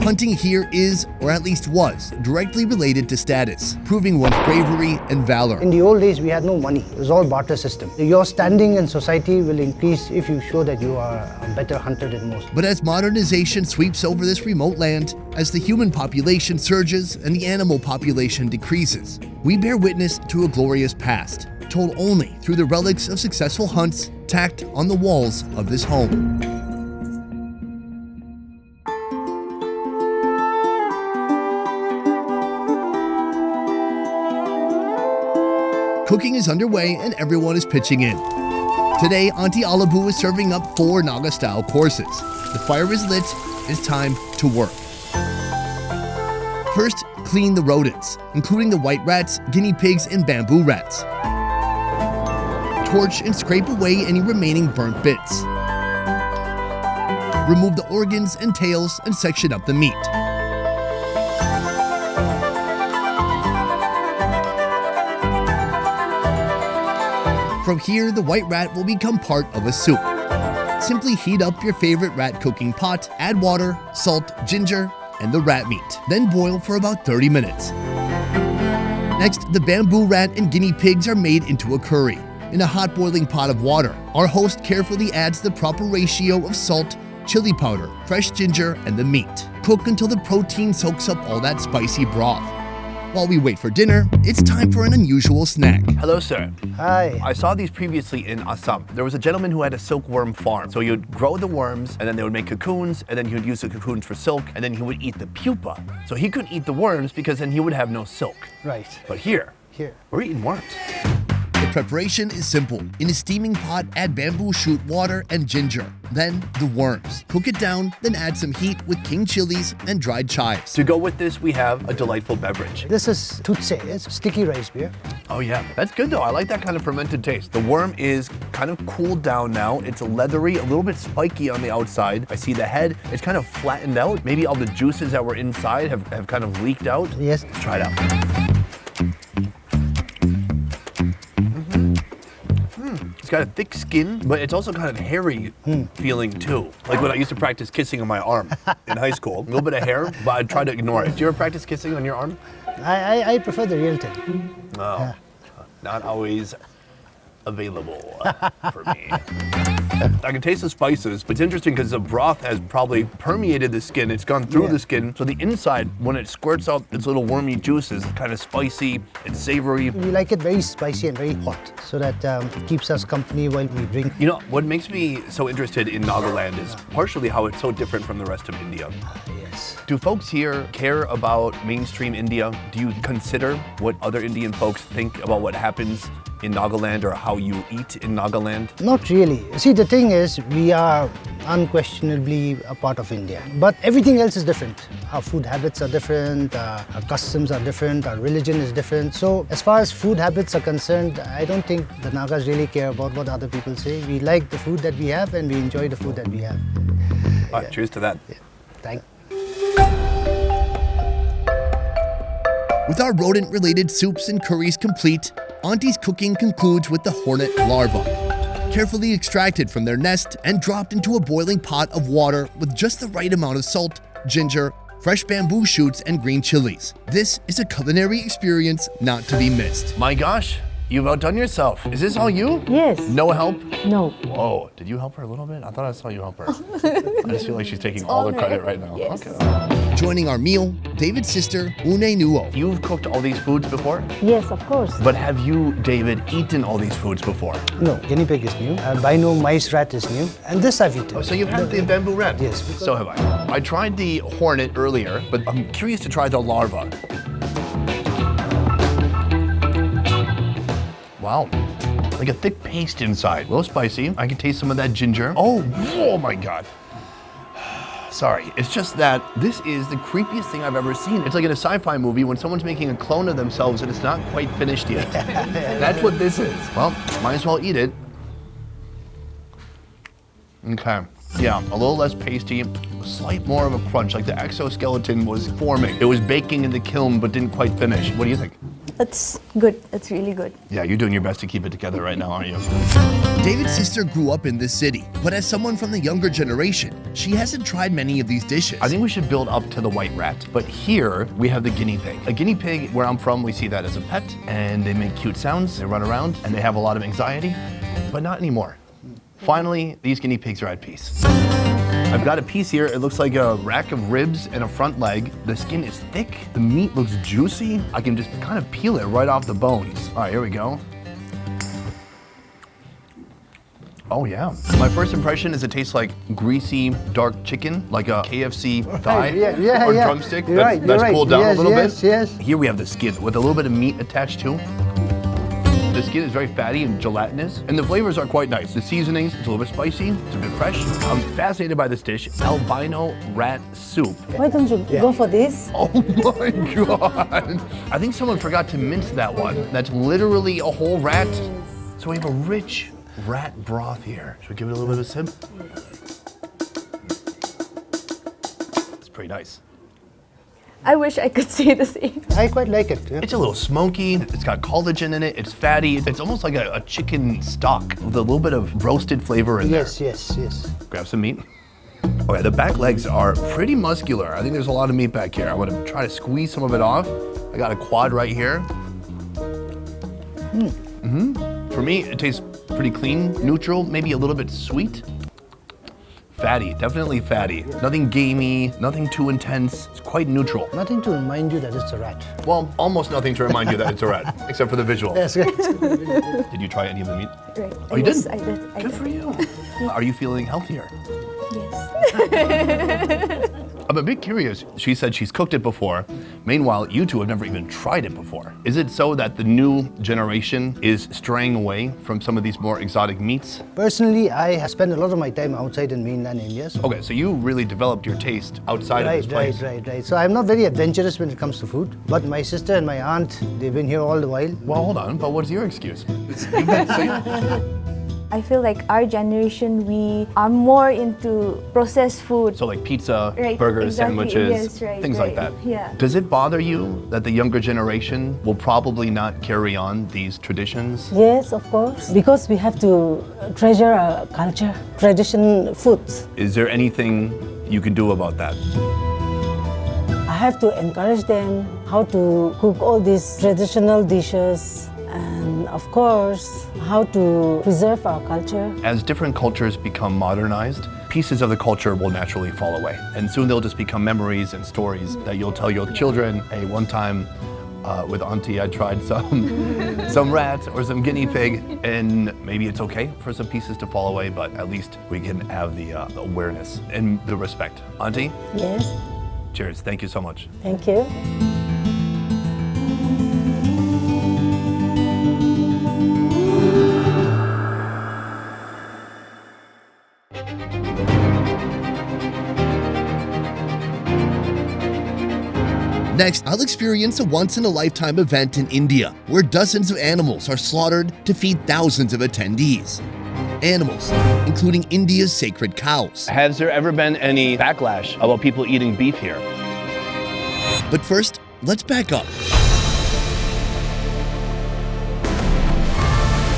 [SPEAKER 3] Hunting here is, or at least was, directly related to status, proving one's bravery and valor.
[SPEAKER 10] In the old days, we had no money. It was all barter system. Your standing in society will increase if you show that you are a better hunter than most.
[SPEAKER 3] But as modernization sweeps over this remote land, as the human population surges and the animal population decreases, we bear witness to a glorious past, told only through the relics of successful hunts tacked on the walls of this home. Cooking is underway and everyone is pitching in. Today, Auntie Alabu is serving up 4 Naga-style courses. The fire is lit, it's time to work. First, clean the rodents, including the white rats, guinea pigs, and bamboo rats. Torch and scrape away any remaining burnt bits. Remove the organs and tails and section up the meat. From here, the white rat will become part of a soup. Simply heat up your favorite rat cooking pot, add water, salt, ginger, and the rat meat. Then boil for about 30 minutes. Next, the bamboo rat and guinea pigs are made into a curry. In a hot boiling pot of water, our host carefully adds the proper ratio of salt, chili powder, fresh ginger, and the meat. Cook until the protein soaks up all that spicy broth. While we wait for dinner, it's time for an unusual snack.
[SPEAKER 1] Hello, sir.
[SPEAKER 10] Hi.
[SPEAKER 1] I saw these previously in Assam. There was a gentleman who had a silkworm farm. So you'd grow the worms, and then they would make cocoons, and then he would use the cocoons for silk, and then he would eat the pupa. So he couldn't eat the worms because then he would have no silk.
[SPEAKER 10] Right.
[SPEAKER 1] But here, we're eating worms.
[SPEAKER 3] The preparation is simple. In a steaming pot, add bamboo shoot water and ginger. Then the worms. Cook it down, then add some heat with king chilies and dried chives.
[SPEAKER 1] To go with this, we have a delightful beverage.
[SPEAKER 10] This is tutse. It's sticky rice beer.
[SPEAKER 1] Oh yeah, that's good though. I like that kind of fermented taste. The worm is kind of cooled down now. It's leathery, a little bit spiky on the outside. I see the head, it's kind of flattened out. Maybe all the juices that were inside have kind of leaked out.
[SPEAKER 10] Yes.
[SPEAKER 1] Let's try it out. It's got a thick skin, but it's also kind of hairy feeling too. Like when I used to practice kissing on my arm in high school. A little bit of hair, but I try to ignore it. Do you ever practice kissing on your arm?
[SPEAKER 10] I prefer the real thing.
[SPEAKER 1] No, yeah. Not always available for me. I can taste the spices, but it's interesting because the broth has probably permeated the skin. It's gone through the skin, so the inside, when it squirts out its little wormy juices, it's kind of spicy and savory.
[SPEAKER 10] We like it very spicy and very hot, so that it keeps us company while we drink.
[SPEAKER 1] You know, what makes me so interested in Nagaland is partially how it's so different from the rest of India.
[SPEAKER 10] Yes.
[SPEAKER 1] Do folks here care about mainstream India? Do you consider what other Indian folks think about what happens in Nagaland or how you eat in Nagaland?
[SPEAKER 10] Not really. See, the thing is, we are unquestionably a part of India, but everything else is different. Our food habits are different, our customs are different, our religion is different. So as far as food habits are concerned, I don't think the Nagas really care about what other people say. We like the food that we have and we enjoy the food that we have.
[SPEAKER 1] All right, cheers to that.
[SPEAKER 10] Yeah. Thank you.
[SPEAKER 3] With our rodent-related soups and curries complete, Auntie's cooking concludes with the hornet larva. Carefully extracted from their nest and dropped into a boiling pot of water with just the right amount of salt, ginger, fresh bamboo shoots, and green chilies. This is a culinary experience not to be missed.
[SPEAKER 1] My gosh, you've outdone yourself. Is this all you?
[SPEAKER 2] Yes.
[SPEAKER 1] No help?
[SPEAKER 2] No.
[SPEAKER 1] Whoa, did you help her a little bit? I thought I saw you help her. I just feel like she's taking all the credit right now.
[SPEAKER 2] Yes.
[SPEAKER 1] Okay.
[SPEAKER 3] Joining our meal, David's sister, Une Nuo.
[SPEAKER 1] You've cooked all these foods before?
[SPEAKER 2] Yes, of course.
[SPEAKER 1] But have you, David, eaten all these foods before?
[SPEAKER 10] No, guinea pig is new. Albino mice rat is new. And this I've eaten.
[SPEAKER 1] Oh, so you've had the bamboo rat?
[SPEAKER 10] Yes.
[SPEAKER 1] So have I. I tried the hornet earlier, but I'm curious to try the larva. Wow. Like a thick paste inside. A little spicy. I can taste some of that ginger. Oh my God. Sorry, it's just that this is the creepiest thing I've ever seen. It's like in a sci-fi movie when someone's making a clone of themselves and it's not quite finished yet. That's what this is. Well, might as well eat it. Okay. Yeah, a little less pasty, a slight more of a crunch, like the exoskeleton was forming. It was baking in the kiln but didn't quite finish. What do you think?
[SPEAKER 11] It's good. It's really good.
[SPEAKER 1] Yeah, you're doing your best to keep it together right now, aren't you?
[SPEAKER 3] David's sister grew up in this city, but as someone from the younger generation, she hasn't tried many of these dishes.
[SPEAKER 1] I think we should build up to the white rat, but here we have the guinea pig. A guinea pig, where I'm from, we see that as a pet, and they make cute sounds, they run around, and they have a lot of anxiety, but not anymore. Finally, these guinea pigs are at peace. I've got a piece here. It looks like a rack of ribs and a front leg. The skin is thick. The meat looks juicy. I can just kind of peel it right off the bones. All right, here we go. Oh yeah. My first impression is it tastes like greasy, dark chicken, like a KFC thigh or drumstick. That's cooled down a little bit.
[SPEAKER 10] Yes.
[SPEAKER 1] Here we have the skin with a little bit of meat attached to. The The skin is very fatty and gelatinous, and the flavors are quite nice. The seasonings, it's a little bit spicy, it's a bit fresh. I'm fascinated by this dish, albino rat soup.
[SPEAKER 2] Why don't you go for this?
[SPEAKER 1] Oh my God. I think someone forgot to mince that one. That's literally a whole rat. So we have a rich rat broth here. Should we give it a little bit of a sip? It's pretty nice.
[SPEAKER 11] I wish I could say the same.
[SPEAKER 10] I quite like it. Yeah.
[SPEAKER 1] It's a little smoky, it's got collagen in it, it's fatty. It's almost like a chicken stock with a little bit of roasted flavor in there.
[SPEAKER 10] Yes.
[SPEAKER 1] Grab some meat. Okay, the back legs are pretty muscular. I think there's a lot of meat back here. I want to try to squeeze some of it off. I got a quad right here. For me, it tastes pretty clean, neutral, maybe a little bit sweet. Fatty, definitely fatty. Nothing gamey, nothing too intense. It's quite neutral.
[SPEAKER 10] Nothing to remind you that it's a rat.
[SPEAKER 1] Well, almost nothing to remind you that it's a rat, except for the visual.
[SPEAKER 10] Yes, right.
[SPEAKER 1] Did you try any of the meat?
[SPEAKER 11] Right.
[SPEAKER 1] Oh, you
[SPEAKER 11] Yes,
[SPEAKER 1] did?
[SPEAKER 11] I did. I
[SPEAKER 1] Good
[SPEAKER 11] did.
[SPEAKER 1] for you. Are you feeling healthier?
[SPEAKER 11] Yes.
[SPEAKER 1] I'm a bit curious. She said she's cooked it before. Meanwhile, you two have never even tried it before. Is it so that the new generation is straying away from some of these more exotic meats?
[SPEAKER 10] Personally, I have spent a lot of my time outside in mainland India. So
[SPEAKER 1] Okay, so you really developed your taste outside of this place.
[SPEAKER 10] Right. So I'm not very adventurous when it comes to food. But my sister and my aunt, they've been here all the while.
[SPEAKER 1] Well, hold on, but what's your excuse?
[SPEAKER 11] I feel like our generation, we are more into processed food.
[SPEAKER 1] So like pizza,
[SPEAKER 11] Right,
[SPEAKER 1] burgers,
[SPEAKER 11] exactly.
[SPEAKER 1] sandwiches,
[SPEAKER 11] Yes, right,
[SPEAKER 1] things like
[SPEAKER 11] right.
[SPEAKER 1] that.
[SPEAKER 11] Yeah.
[SPEAKER 1] Does it bother you that the younger generation will probably not carry on these traditions?
[SPEAKER 2] Yes, of course. Because we have to treasure our culture, traditional foods.
[SPEAKER 1] Is there anything you can do about that?
[SPEAKER 2] I have to encourage them how to cook all these traditional dishes and of course how to preserve our culture.
[SPEAKER 1] As different cultures become modernized, pieces of the culture will naturally fall away. And soon they'll just become memories and stories that you'll tell your children. Hey, one time with Auntie, I tried some rat or some guinea pig, and maybe it's okay for some pieces to fall away, but at least we can have the awareness and the respect. Auntie?
[SPEAKER 2] Yes,
[SPEAKER 1] Cheers, thank you so much.
[SPEAKER 2] thank you.
[SPEAKER 3] Next, I'll experience a once-in-a-lifetime event in India where dozens of animals are slaughtered to feed thousands of attendees. Animals, including India's sacred cows.
[SPEAKER 1] Has there ever been any backlash about people eating beef here?
[SPEAKER 3] But first, let's back up.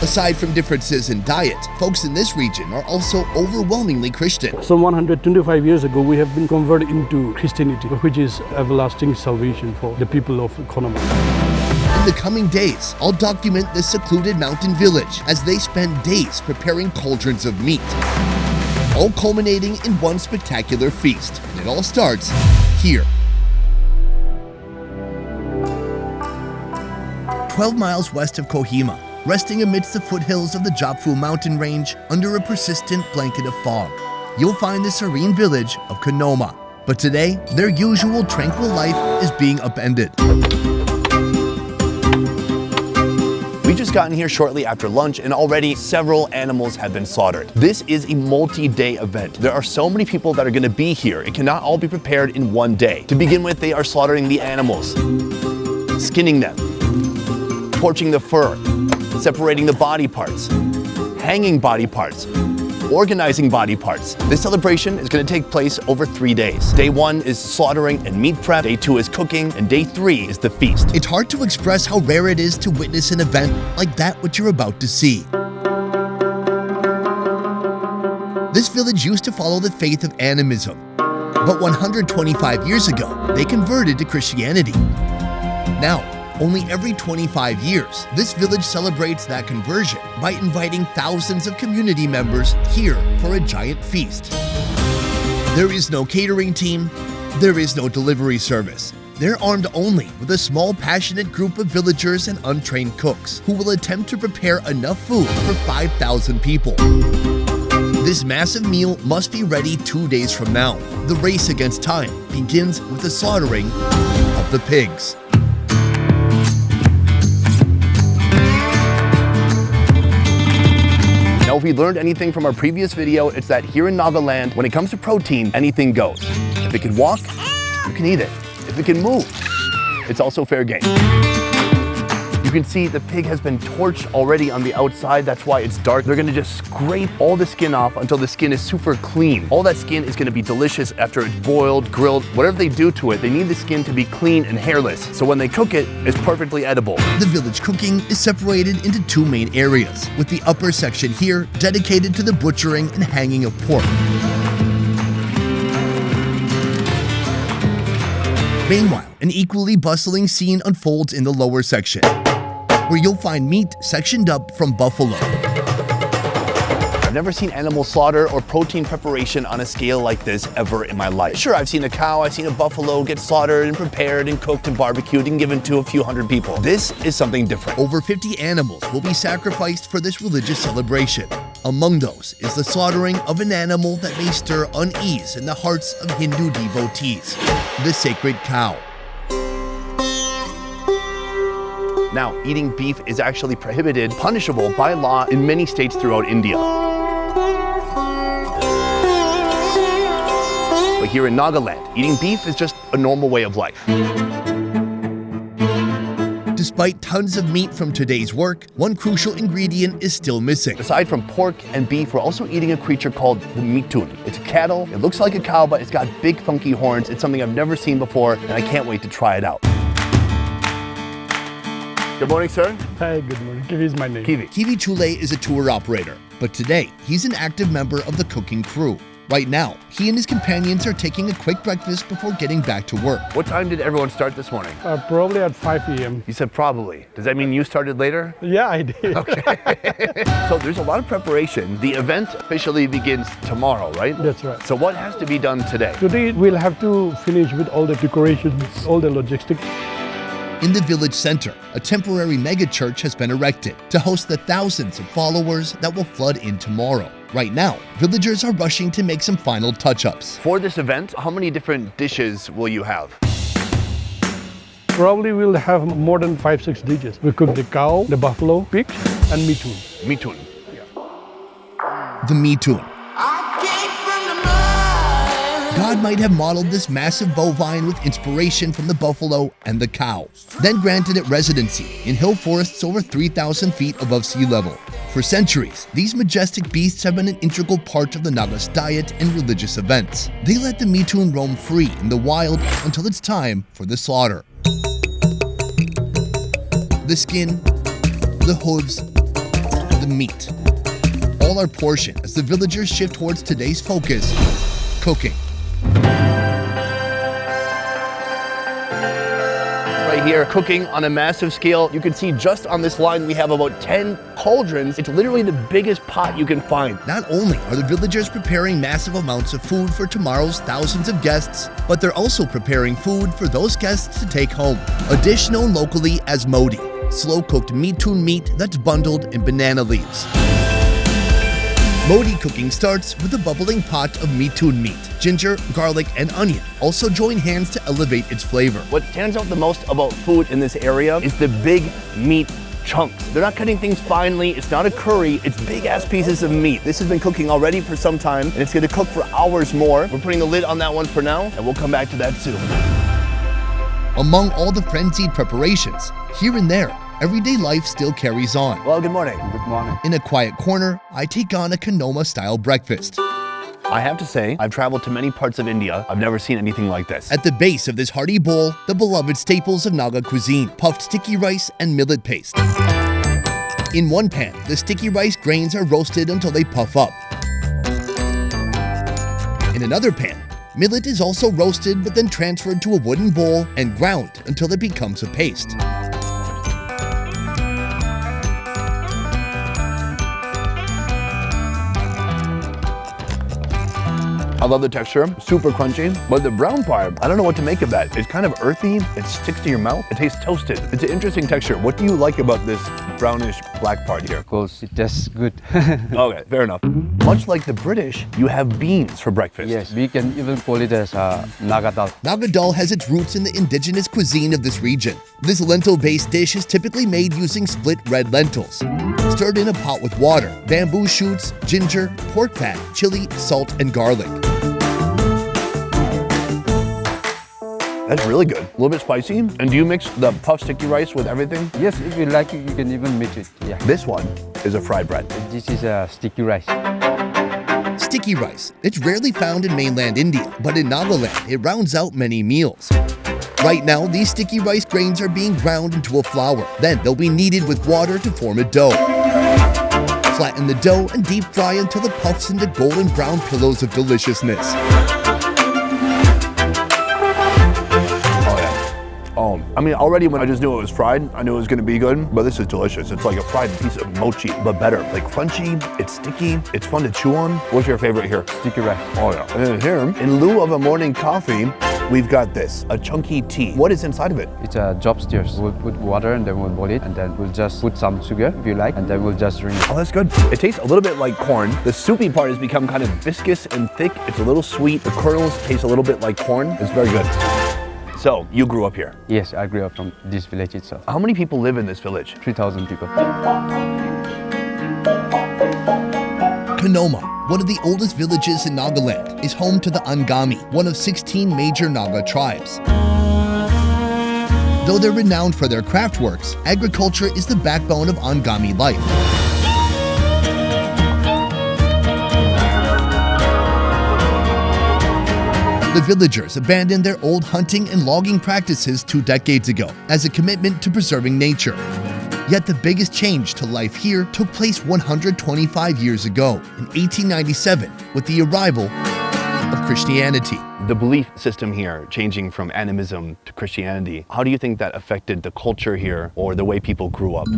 [SPEAKER 3] Aside from differences in diet, folks in this region are also overwhelmingly Christian.
[SPEAKER 12] Some 125 years ago, we have been converted into Christianity, which is everlasting salvation for the people of Nakoma.
[SPEAKER 3] In the coming days, I'll document this secluded mountain village as they spend days preparing cauldrons of meat, all culminating in one spectacular feast. And it all starts here. 12 miles west of Kohima, resting amidst the foothills of the Japfu mountain range under a persistent blanket of fog, you'll find the serene village of Nakoma. But today, their usual tranquil life is being upended.
[SPEAKER 1] We've just gotten here shortly after lunch and already several animals have been slaughtered. This is a multi-day event. There are so many people that are going to be here. It cannot all be prepared in one day. To begin with, they are slaughtering the animals, skinning them, torching the fur, separating the body parts, hanging body parts, organizing body parts. This celebration is going to take place over 3 days. Day 1 is slaughtering and meat prep, day 2 is cooking, and day 3 is the feast.
[SPEAKER 3] It's hard to express how rare it is to witness an event like that which you're about to see. This village used to follow the faith of animism, but 125 years ago, they converted to Christianity. Now, only every 25 years, this village celebrates that conversion by inviting thousands of community members here for a giant feast. There is no catering team, there is no delivery service. They're armed only with a small, passionate group of villagers and untrained cooks who will attempt to prepare enough food for 5,000 people. This massive meal must be ready 2 days from now. The race against time begins with the slaughtering of the pigs.
[SPEAKER 1] Now, if we learned anything from our previous video, it's that here in Nagaland, when it comes to protein, anything goes. If it can walk, you can eat it. If it can move, it's also fair game. You can see the pig has been torched already on the outside. That's why it's dark. They're gonna just scrape all the skin off until the skin is super clean. All that skin is gonna be delicious after it's boiled, grilled, whatever they do to it. They need the skin to be clean and hairless. So when they cook it, it's perfectly edible.
[SPEAKER 3] The village cooking is separated into two main areas, with the upper section here dedicated to the butchering and hanging of pork. Meanwhile, an equally bustling scene unfolds in the lower section, where you'll find meat sectioned up from buffalo.
[SPEAKER 1] I've never seen animal slaughter or protein preparation on a scale like this ever in my life. Sure, I've seen a cow, I've seen a buffalo get slaughtered and prepared and cooked and barbecued and given to a few hundred people. This is something different.
[SPEAKER 3] Over 50 animals will be sacrificed for this religious celebration. Among those is the slaughtering of an animal that may stir unease in the hearts of Hindu devotees, the sacred cow.
[SPEAKER 1] Now, eating beef is actually prohibited, punishable by law in many states throughout India. But here in Nagaland, eating beef is just a normal way of life.
[SPEAKER 3] Despite tons of meat from today's work, one crucial ingredient is still missing.
[SPEAKER 1] Aside from pork and beef, we're also eating a creature called the mitun. It's a cattle, it looks like a cow, but it's got big funky horns. It's something I've never seen before, and I can't wait to try it out. Good morning, sir.
[SPEAKER 12] Hi, good morning. Kiwi is my name.
[SPEAKER 1] Kiwi.
[SPEAKER 3] Kiwi Chule is a tour operator, but today he's an active member of the cooking crew. Right now, he and his companions are taking a quick breakfast before getting back to work.
[SPEAKER 1] What time did everyone start this morning?
[SPEAKER 12] Probably at 5 a.m.
[SPEAKER 1] You said probably. Does that mean you started later?
[SPEAKER 12] Yeah, I did.
[SPEAKER 1] Okay. So there's a lot of preparation. The event officially begins tomorrow, right?
[SPEAKER 12] That's right.
[SPEAKER 1] So what has to be done today?
[SPEAKER 12] Today, we'll have to finish with all the decorations, all the logistics.
[SPEAKER 3] In the village center, a temporary mega church has been erected to host the thousands of followers that will flood in tomorrow. Right now, villagers are rushing to make some final touch-ups.
[SPEAKER 1] For this event, how many different dishes will you have?
[SPEAKER 12] Probably we'll have more than 5-6 dishes. We cook the cow, the buffalo, pig, and mitun.
[SPEAKER 1] Mitun.
[SPEAKER 3] The mitun. God might have modeled this massive bovine with inspiration from the buffalo and the cow, then granted it residency in hill forests over 3,000 feet above sea level. For centuries, these majestic beasts have been an integral part of the Naga's diet and religious events. They let the mitun roam free in the wild until it's time for the slaughter. The skin, the hooves, the meat. All are portioned as the villagers shift towards today's focus, cooking.
[SPEAKER 1] Right here, cooking on a massive scale. You can see just on this line we have about 10 cauldrons. It's literally the biggest pot you can find.
[SPEAKER 3] Not only are the villagers preparing massive amounts of food for tomorrow's thousands of guests, but they're also preparing food for those guests to take home. A dish known locally as modi, slow-cooked mitun meat that's bundled in banana leaves. Modi cooking starts with a bubbling pot of mitun meat. Ginger, garlic, and onion also join hands to elevate its flavor.
[SPEAKER 1] What stands out the most about food in this area is the big meat chunks. They're not cutting things finely, it's not a curry, it's big ass pieces of meat. This has been cooking already for some time, and it's gonna cook for hours more. We're putting a lid on that one for now, and we'll come back to that soon.
[SPEAKER 3] Among all the frenzied preparations, here and there, everyday life still carries on.
[SPEAKER 1] Well, good morning.
[SPEAKER 9] Good morning.
[SPEAKER 3] In a quiet corner, I take on a Nakoma-style breakfast.
[SPEAKER 1] I have to say, I've traveled to many parts of India. I've never seen anything like this.
[SPEAKER 3] At the base of this hearty bowl, the beloved staples of Naga cuisine, puffed sticky rice and millet paste. In one pan, the sticky rice grains are roasted until they puff up. In another pan, millet is also roasted but then transferred to a wooden bowl and ground until it becomes a paste.
[SPEAKER 1] I love the texture, super crunchy, but the brown part, I don't know what to make of that. It's kind of earthy, it sticks to your mouth, it tastes toasted. It's an interesting texture. What do you like about this brownish black part here?
[SPEAKER 13] Because it tastes good.
[SPEAKER 1] Okay, fair enough. Much like the British, you have beans for breakfast.
[SPEAKER 13] Yes, we can even call it as Naga dal.
[SPEAKER 3] Naga dal has its roots in the indigenous cuisine of this region. This lentil-based dish is typically made using split red lentils. stirred in a pot with water, bamboo shoots, ginger, pork fat, chili, salt, and garlic.
[SPEAKER 1] That's really good. A little bit spicy. And do you mix the puffed sticky rice with everything?
[SPEAKER 13] Yes, if you like it, you can even mix it. Yeah.
[SPEAKER 1] This one is a fried bread.
[SPEAKER 13] This is a sticky rice.
[SPEAKER 3] Sticky rice. It's rarely found in mainland India, but in Nagaland, it rounds out many meals. Right now, these sticky rice grains are being ground into a flour. Then they'll be kneaded with water to form a dough. Flatten the dough and deep fry until it puffs into golden brown pillows of deliciousness.
[SPEAKER 1] I mean, already when I just knew it was fried, I knew it was gonna be good, but this is delicious. It's like a fried piece of mochi, but better. Like crunchy, it's sticky, it's fun to chew on. What's your favorite here?
[SPEAKER 13] Sticky rice.
[SPEAKER 1] Oh yeah. And then here, in lieu of a morning coffee, we've got this, a chunky tea. What is inside of it?
[SPEAKER 13] It's a chopsticks. We'll put water and then we'll boil it, and then we'll just put some sugar if you like, and then we'll just drink it.
[SPEAKER 1] Oh, that's good. It tastes a little bit like corn. The soupy part has become kind of viscous and thick. It's a little sweet. The kernels taste a little bit like corn. It's very good. So, you grew up here?
[SPEAKER 13] Yes, I grew up from this village itself.
[SPEAKER 1] How many people live in this village?
[SPEAKER 13] 3,000 people.
[SPEAKER 3] Nakoma, one of the oldest villages in Nagaland, is home to the Angami, one of 16 major Naga tribes. Though they're renowned for their craft works, agriculture is the backbone of Angami life. The villagers abandoned their old hunting and logging practices 2 decades ago as a commitment to preserving nature. Yet the biggest change to life here took place 125 years ago, in 1897, with the arrival of Christianity.
[SPEAKER 1] The belief system here, changing from animism to Christianity, how do you think that affected the culture here or the way people grew up?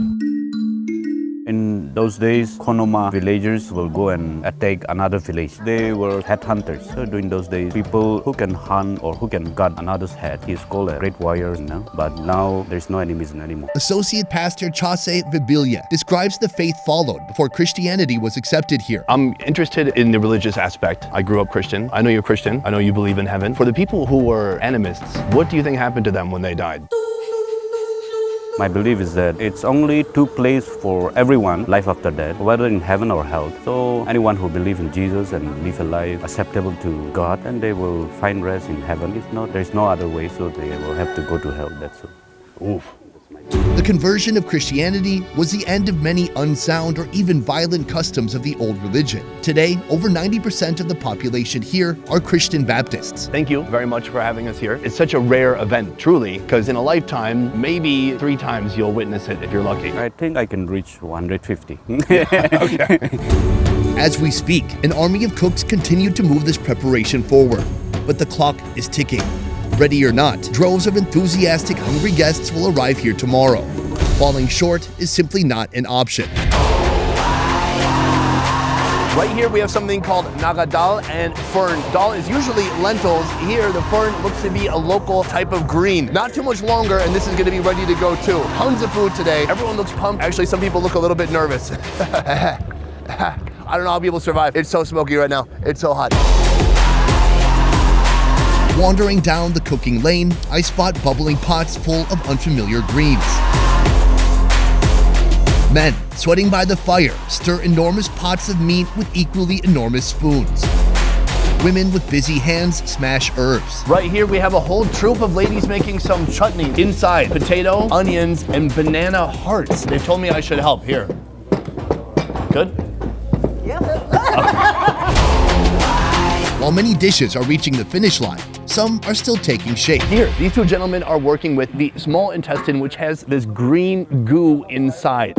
[SPEAKER 14] In those days, Konoma villagers will go and attack another village. They were headhunters. So during those days, people who can hunt or who can gut another's head is called a great warrior now. But now there's no enemies anymore.
[SPEAKER 3] Associate Pastor Chase Vibilia describes the faith followed before Christianity was accepted here.
[SPEAKER 1] I'm interested in the religious aspect. I grew up Christian. I know you're Christian. I know you believe in heaven. For the people who were animists, what do you think happened to them when they died?
[SPEAKER 14] My belief is that it's only 2 places for everyone, life after death, whether in heaven or hell. So anyone who believes in Jesus and live a life acceptable to God, and they will find rest in heaven. If not, there's no other way, so they will have to go to hell. That's all.
[SPEAKER 1] Oof.
[SPEAKER 3] The conversion of Christianity was the end of many unsound or even violent customs of the old religion. Today, over 90% of the population here are Christian Baptists.
[SPEAKER 1] Thank you very much for having us here. It's such a rare event, truly, because in a lifetime, maybe 3 times you'll witness it if you're lucky.
[SPEAKER 14] I think I can reach 150.
[SPEAKER 1] Okay.
[SPEAKER 3] As we speak, an army of cooks continue to move this preparation forward, but the clock is ticking. Ready or not, droves of enthusiastic, hungry guests will arrive here tomorrow. Falling short is simply not an option.
[SPEAKER 1] Right here we have something called Naga dal and fern. Dal is usually lentils. Here the fern looks to be a local type of green. Not too much longer and this is going to be ready to go too. Tons of food today. Everyone looks pumped. Actually, some people look a little bit nervous. I don't know how people survive. It's so smoky right now. It's so hot.
[SPEAKER 3] Wandering down the cooking lane, I spot bubbling pots full of unfamiliar greens. Men, sweating by the fire, stir enormous pots of meat with equally enormous spoons. Women with busy hands smash herbs.
[SPEAKER 1] Right here we have a whole troop of ladies making some chutney. Inside, potato, onions, and banana hearts. They told me I should help. Here. Good?
[SPEAKER 2] Yeah.
[SPEAKER 3] While many dishes are reaching the finish line, some are still taking shape.
[SPEAKER 1] Here, these 2 gentlemen are working with the small intestine, which has this green goo inside.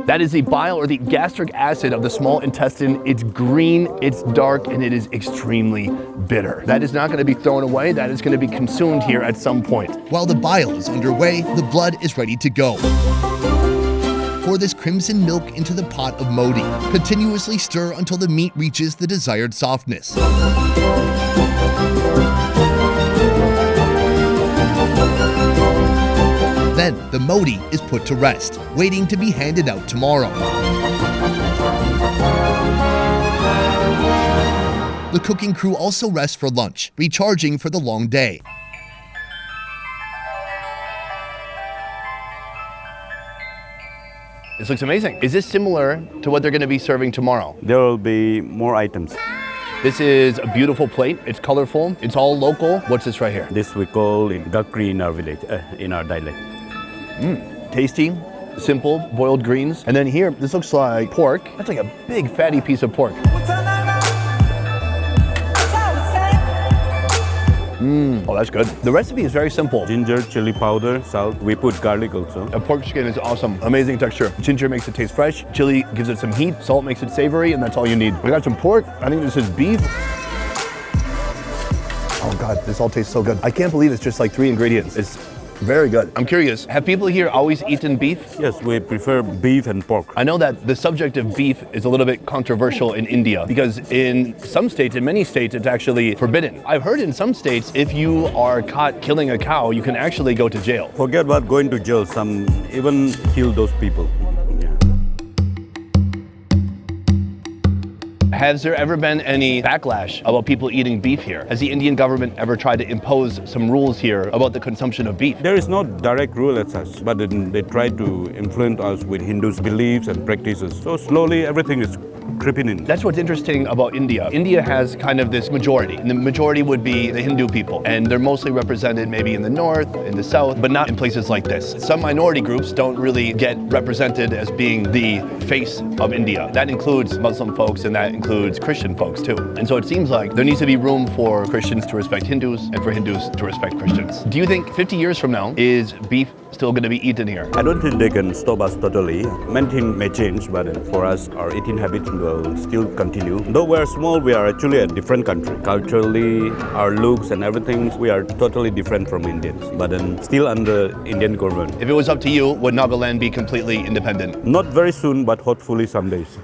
[SPEAKER 1] That is the bile or the gastric acid of the small intestine. It's green, it's dark, and it is extremely bitter. That is not going to be thrown away. That is going to be consumed here at some point.
[SPEAKER 3] While the bile is underway, the blood is ready to go. Pour this crimson milk into the pot of modi. Continuously stir until the meat reaches the desired softness. Then the modi is put to rest, waiting to be handed out tomorrow. The cooking crew also rests for lunch, recharging for the long day.
[SPEAKER 1] This looks amazing. Is this similar to what they're going to be serving tomorrow?
[SPEAKER 14] There will be more items.
[SPEAKER 1] This is a beautiful plate. It's colorful. It's all local. What's this right here?
[SPEAKER 14] This we call in gakri in our village, in our dialect.
[SPEAKER 1] Tasty, simple, boiled greens. And then here, this looks like pork. That's like a big fatty piece of pork. Oh, that's good. The recipe is very simple.
[SPEAKER 14] Ginger, chili powder, salt. We put garlic also.
[SPEAKER 1] A pork skin is awesome. Amazing texture. Ginger makes it taste fresh. Chili gives it some heat. Salt makes it savory, and that's all you need. We got some pork. I think this is beef. Oh God, this all tastes so good. I can't believe it's just like 3 ingredients. It's very good. I'm curious, have people here always eaten beef?
[SPEAKER 14] Yes, we prefer beef and pork.
[SPEAKER 1] I know that the subject of beef is a little bit controversial in India because in some states, in many states, it's actually forbidden. I've heard in some states, if you are caught killing a cow, you can actually go to jail.
[SPEAKER 14] Forget about going to jail. Some even kill those people.
[SPEAKER 1] Has there ever been any backlash about people eating beef here? Has the Indian government ever tried to impose some rules here about the consumption of beef?
[SPEAKER 14] There is no direct rule as such, but they try to influence us with Hindus' beliefs and practices. So slowly everything is creeping in.
[SPEAKER 1] That's what's interesting about India. India has kind of this majority, and the majority would be the Hindu people, and they're mostly represented maybe in the north, in the south, but not in places like this. Some minority groups don't really get represented as being the face of India. That includes Muslim folks, and that includes Christian folks too. And so it seems like there needs to be room for Christians to respect Hindus and for Hindus to respect Christians. Do you think 50 years from now, is beef still going to be eaten here?
[SPEAKER 14] I don't think they can stop us totally. Many things may change, but for us, our eating habits will still continue. Though we're small, we are actually a different country. Culturally, our looks and everything, we are totally different from Indians, but then still under Indian government.
[SPEAKER 1] If it was up to you, would Nagaland be completely independent?
[SPEAKER 14] Not very soon, but hopefully some days.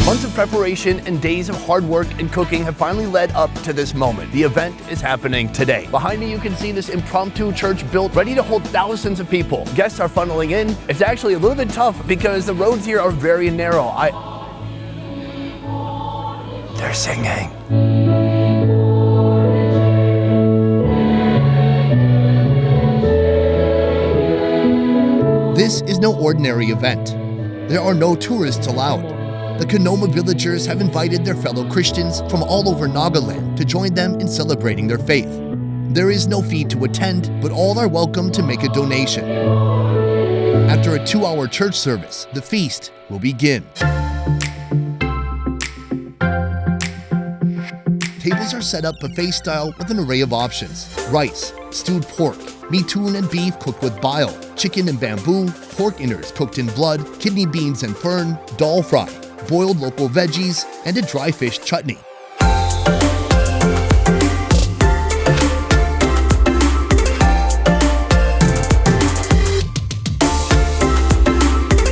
[SPEAKER 1] Months of preparation and days of hard work and cooking have finally led up to this moment. The event is happening today. Behind me, you can see this impromptu church built ready to hold thousands of people. Guests are funneling in. It's actually a little bit tough because the roads here are very narrow. They're singing.
[SPEAKER 3] This is no ordinary event. There are no tourists allowed. The Nakoma villagers have invited their fellow Christians from all over Nagaland to join them in celebrating their faith. There is no fee to attend, but all are welcome to make a donation. After a 2-hour church service, the feast will begin. Tables are set up buffet style with an array of options: rice, stewed pork, mitoon and beef cooked with bile, chicken and bamboo, pork innards cooked in blood, kidney beans and fern, dal fry, boiled local veggies, and a dry fish chutney.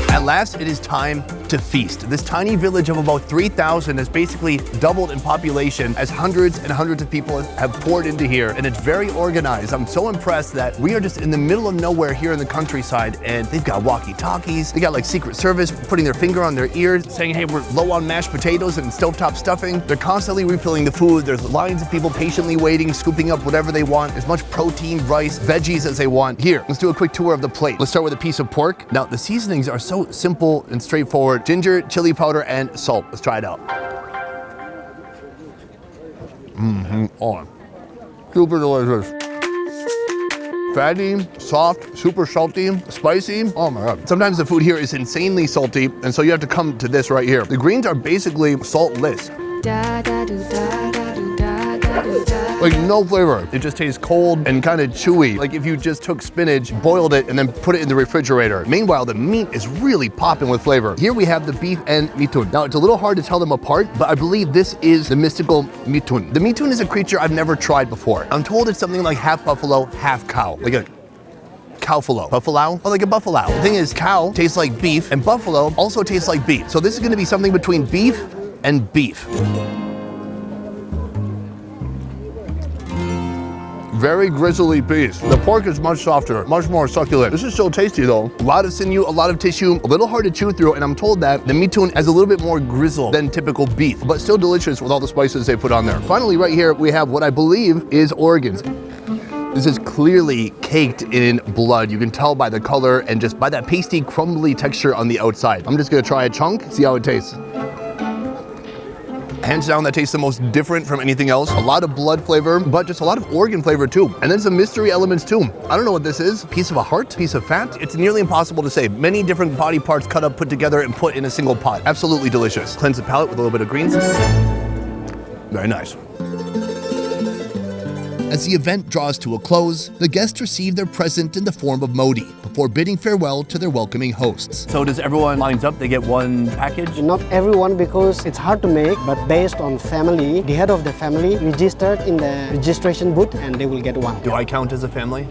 [SPEAKER 1] At last, it is time to feast. This tiny village of about 3,000 has basically doubled in population as hundreds and hundreds of people have poured into here, and it's very organized. I'm so impressed that we are just in the middle of nowhere here in the countryside, and they've got walkie-talkies. They got like Secret Service putting their finger on their ears saying, hey, we're low on mashed potatoes and stovetop stuffing. They're constantly refilling the food. There's lines of people patiently waiting, scooping up whatever they want, as much protein, rice, veggies as they want. Here, let's do a quick tour of the plate. Let's start with a piece of pork. Now, the seasonings are so simple and straightforward. Ginger, chili powder, and salt. Let's try it out. Oh, super delicious. Fatty, soft, super salty, spicy. Oh my God. Sometimes the food here is insanely salty, and so you have to come to this right here. The greens are basically saltless. Like no flavor. It just tastes cold and kind of chewy. Like if you just took spinach, boiled it, and then put it in the refrigerator. Meanwhile, the meat is really popping with flavor. Here we have the beef and mitoon. Now, it's a little hard to tell them apart, but I believe this is the mystical mitoon. The mitoon is a creature I've never tried before. I'm told it's something like half buffalo, half cow. Like a cowfalo. Buffalo? Oh, like a buffalo. The thing is, cow tastes like beef, and buffalo also tastes like beef. So this is gonna be something between beef and beef. Very grizzly piece. The pork is much softer, much more succulent. This is so tasty though. A lot of sinew, a lot of tissue, a little hard to chew through, and I'm told that the meat tune has a little bit more grizzle than typical beef, but still delicious with all the spices they put on there. Finally, right here, we have what I believe is organs. This is clearly caked in blood. You can tell by the color and just by that pasty, crumbly texture on the outside. I'm just gonna try a chunk, see how it tastes. Hands down, that tastes the most different from anything else. A lot of blood flavor, but just a lot of organ flavor too. And then some mystery elements too. I don't know what this is. Piece of a heart, piece of fat. It's nearly impossible to say. Many different body parts cut up, put together, and put in a single pot. Absolutely delicious. Cleanse the palate with a little bit of greens. Very nice.
[SPEAKER 3] As the event draws to a close, the guests receive their present in the form of modi before bidding farewell to their welcoming hosts.
[SPEAKER 1] So does everyone lines up? They get one package?
[SPEAKER 7] Not everyone, because it's hard to make, but based on family, the head of the family registered in the registration booth and they will get one.
[SPEAKER 1] Do I count as a family?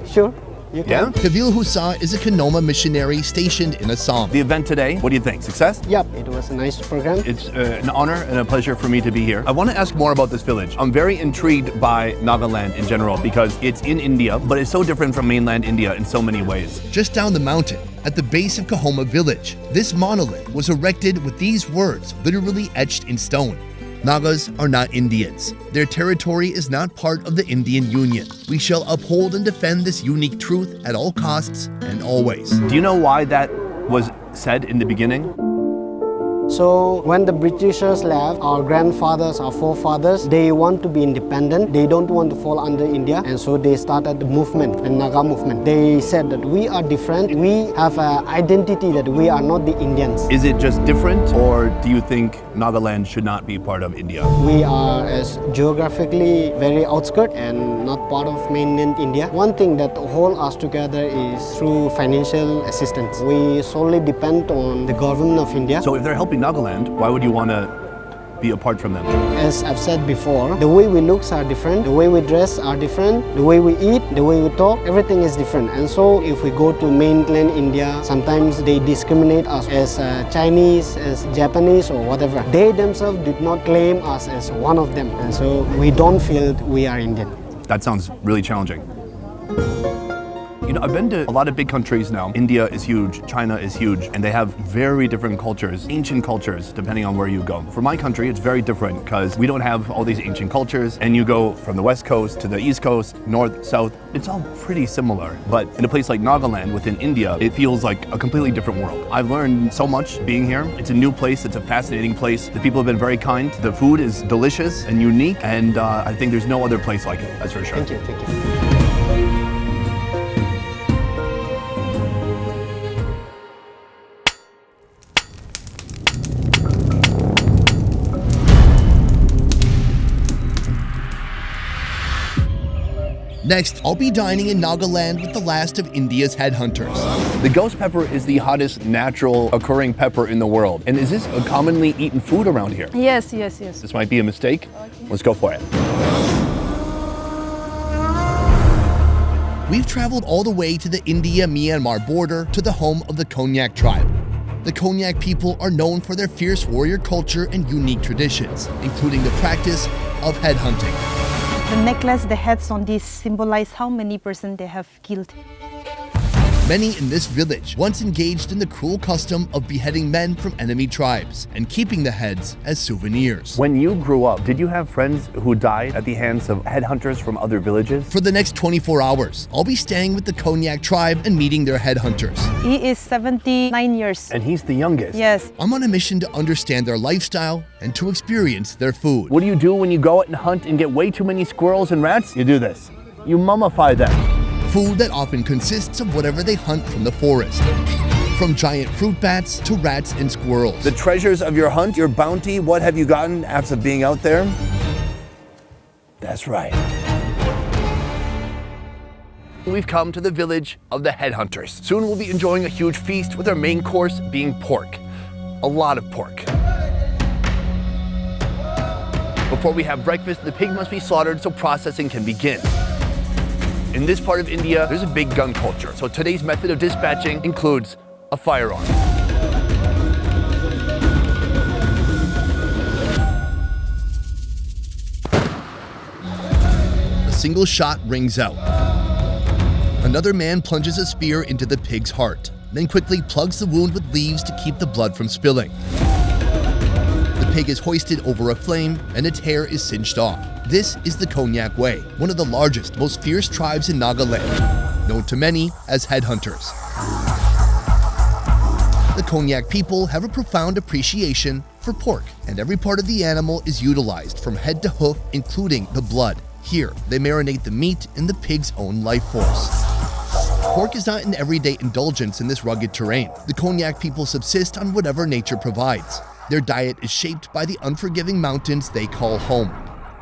[SPEAKER 7] Sure.
[SPEAKER 1] Yeah?
[SPEAKER 3] Kavil Husa is a Kanoma missionary stationed in Assam.
[SPEAKER 1] The event today, what do you think? Success?
[SPEAKER 7] Yep, it was a nice program.
[SPEAKER 1] It's an honor and a pleasure for me to be here. I want to ask more about this village. I'm very intrigued by Nagaland in general because it's in India, but it's so different from mainland India in so many ways.
[SPEAKER 3] Just down the mountain, at the base of Kahoma village, this monolith was erected with these words literally etched in stone. Nagas are not Indians. Their territory is not part of the Indian Union. We shall uphold and defend this unique truth at all costs and always.
[SPEAKER 1] Do you know why that was said in the beginning?
[SPEAKER 7] So when the Britishers left, our grandfathers, our forefathers, they want to be independent. They don't want to fall under India, and so they started the movement, the Naga movement. They said that we are different. We have an identity that we are not the Indians.
[SPEAKER 1] Is it just different, or do you think Nagaland should not be part of India?
[SPEAKER 7] We are as geographically very outskirts and not part of mainland India. One thing that holds us together is through financial assistance. We solely depend on the government of India.
[SPEAKER 1] So if they're helping Nagaland, why would you want to be apart from them?
[SPEAKER 7] As I've said before, the way we look are different, the way we dress are different, the way we eat, the way we talk, everything is different. And so if we go to mainland India, sometimes they discriminate us as Chinese, as Japanese or whatever. They themselves did not claim us as one of them. And so we don't feel we are Indian.
[SPEAKER 1] That sounds really challenging. You know, I've been to a lot of big countries now. India is huge, China is huge, and they have very different cultures, ancient cultures, depending on where you go. For my country, it's very different because we don't have all these ancient cultures, and you go from the west coast to the east coast, north, south, it's all pretty similar. But in a place like Nagaland within India, it feels like a completely different world. I've learned so much being here. It's a new place, it's a fascinating place. The people have been very kind. The food is delicious and unique, and I think there's no other place like it, that's for sure.
[SPEAKER 7] Thank you, thank you.
[SPEAKER 3] Next, I'll be dining in Nagaland with the last of India's headhunters.
[SPEAKER 1] The ghost pepper is the hottest natural occurring pepper in the world. And is this a commonly eaten food around here?
[SPEAKER 2] Yes, yes, yes.
[SPEAKER 1] This might be a mistake. Let's go for it.
[SPEAKER 3] We've traveled all the way to the India-Myanmar border to the home of the Konyak tribe. The Konyak people are known for their fierce warrior culture and unique traditions, including the practice of headhunting.
[SPEAKER 15] The necklace, the heads on this symbolize how many persons they have killed.
[SPEAKER 3] Many in this village once engaged in the cruel custom of beheading men from enemy tribes and keeping the heads as souvenirs.
[SPEAKER 1] When you grew up, did you have friends who died at the hands of headhunters from other villages?
[SPEAKER 3] For the next 24 hours, I'll be staying with the Konyak tribe and meeting their headhunters.
[SPEAKER 15] He is 79 years.
[SPEAKER 1] And he's the youngest?
[SPEAKER 15] Yes.
[SPEAKER 3] I'm on a mission to understand their lifestyle and to experience their food.
[SPEAKER 1] What do you do when you go out and hunt and get way too many squirrels and rats? You do this. You mummify them.
[SPEAKER 3] Food that often consists of whatever they hunt from the forest. From giant fruit bats to rats and squirrels.
[SPEAKER 1] The treasures of your hunt, your bounty, what have you gotten after being out there? That's right. We've come to the village of the headhunters. Soon we'll be enjoying a huge feast with our main course being pork. A lot of pork. Before we have breakfast, the pig must be slaughtered so processing can begin. In this part of India, there's a big gun culture, so today's method of dispatching includes a firearm.
[SPEAKER 3] The single shot rings out. Another man plunges a spear into the pig's heart, then quickly plugs the wound with leaves to keep the blood from spilling. The pig is hoisted over a flame and its hair is singed off. This is the Konyak Way, one of the largest, most fierce tribes in Nagaland, known to many as headhunters. The Konyak people have a profound appreciation for pork, and every part of the animal is utilized from head to hoof, including the blood. Here, they marinate the meat in the pig's own life force. Pork is not an everyday indulgence in this rugged terrain. The Konyak people subsist on whatever nature provides. Their diet is shaped by the unforgiving mountains they call home.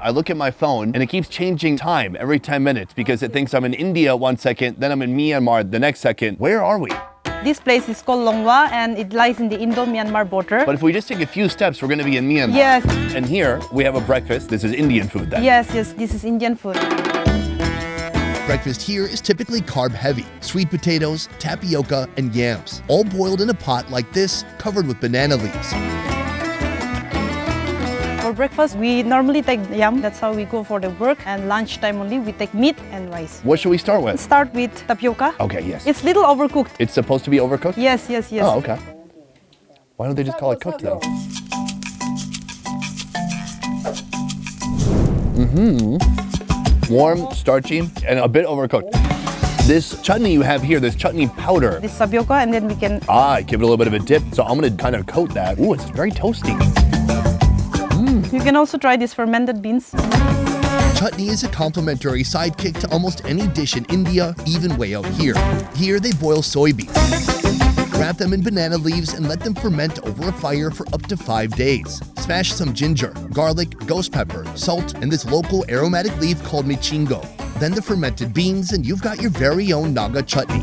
[SPEAKER 1] I look at my phone and it keeps changing time every 10 minutes because it thinks I'm in India 1 second, then I'm in Myanmar the next second. Where are we?
[SPEAKER 15] This place is called Longwa and it lies in the Indo-Myanmar border.
[SPEAKER 1] But if we just take a few steps, we're going to be in Myanmar.
[SPEAKER 15] Yes.
[SPEAKER 1] And here we have a breakfast. This is Indian food then.
[SPEAKER 15] Yes, this is Indian food.
[SPEAKER 3] Breakfast here is typically carb-heavy: sweet potatoes, tapioca, and yams, all boiled in a pot like this, covered with banana leaves.
[SPEAKER 15] For breakfast, we normally take yam. That's how we go for the work. And lunchtime only, we take meat and rice.
[SPEAKER 1] What should we start with?
[SPEAKER 15] Start with tapioca.
[SPEAKER 1] Okay, yes.
[SPEAKER 15] It's little overcooked.
[SPEAKER 1] It's supposed to be overcooked?
[SPEAKER 15] Yes.
[SPEAKER 1] Oh, okay. Why don't they just call it cooked then? Warm, starchy, and a bit overcooked. This chutney you have here, this chutney powder.
[SPEAKER 15] This tapioca, and then we can...
[SPEAKER 1] Give it a little bit of a dip. So I'm gonna kind of coat that. Ooh, it's very toasty.
[SPEAKER 15] You can also try these fermented beans.
[SPEAKER 3] Chutney is a complimentary sidekick to almost any dish in India, even way out here. Here they boil soybeans, wrap them in banana leaves and let them ferment over a fire for up to 5 days. Smash some ginger, garlic, ghost pepper, salt, and this local aromatic leaf called michingo. Then the fermented beans and you've got your very own Naga chutney.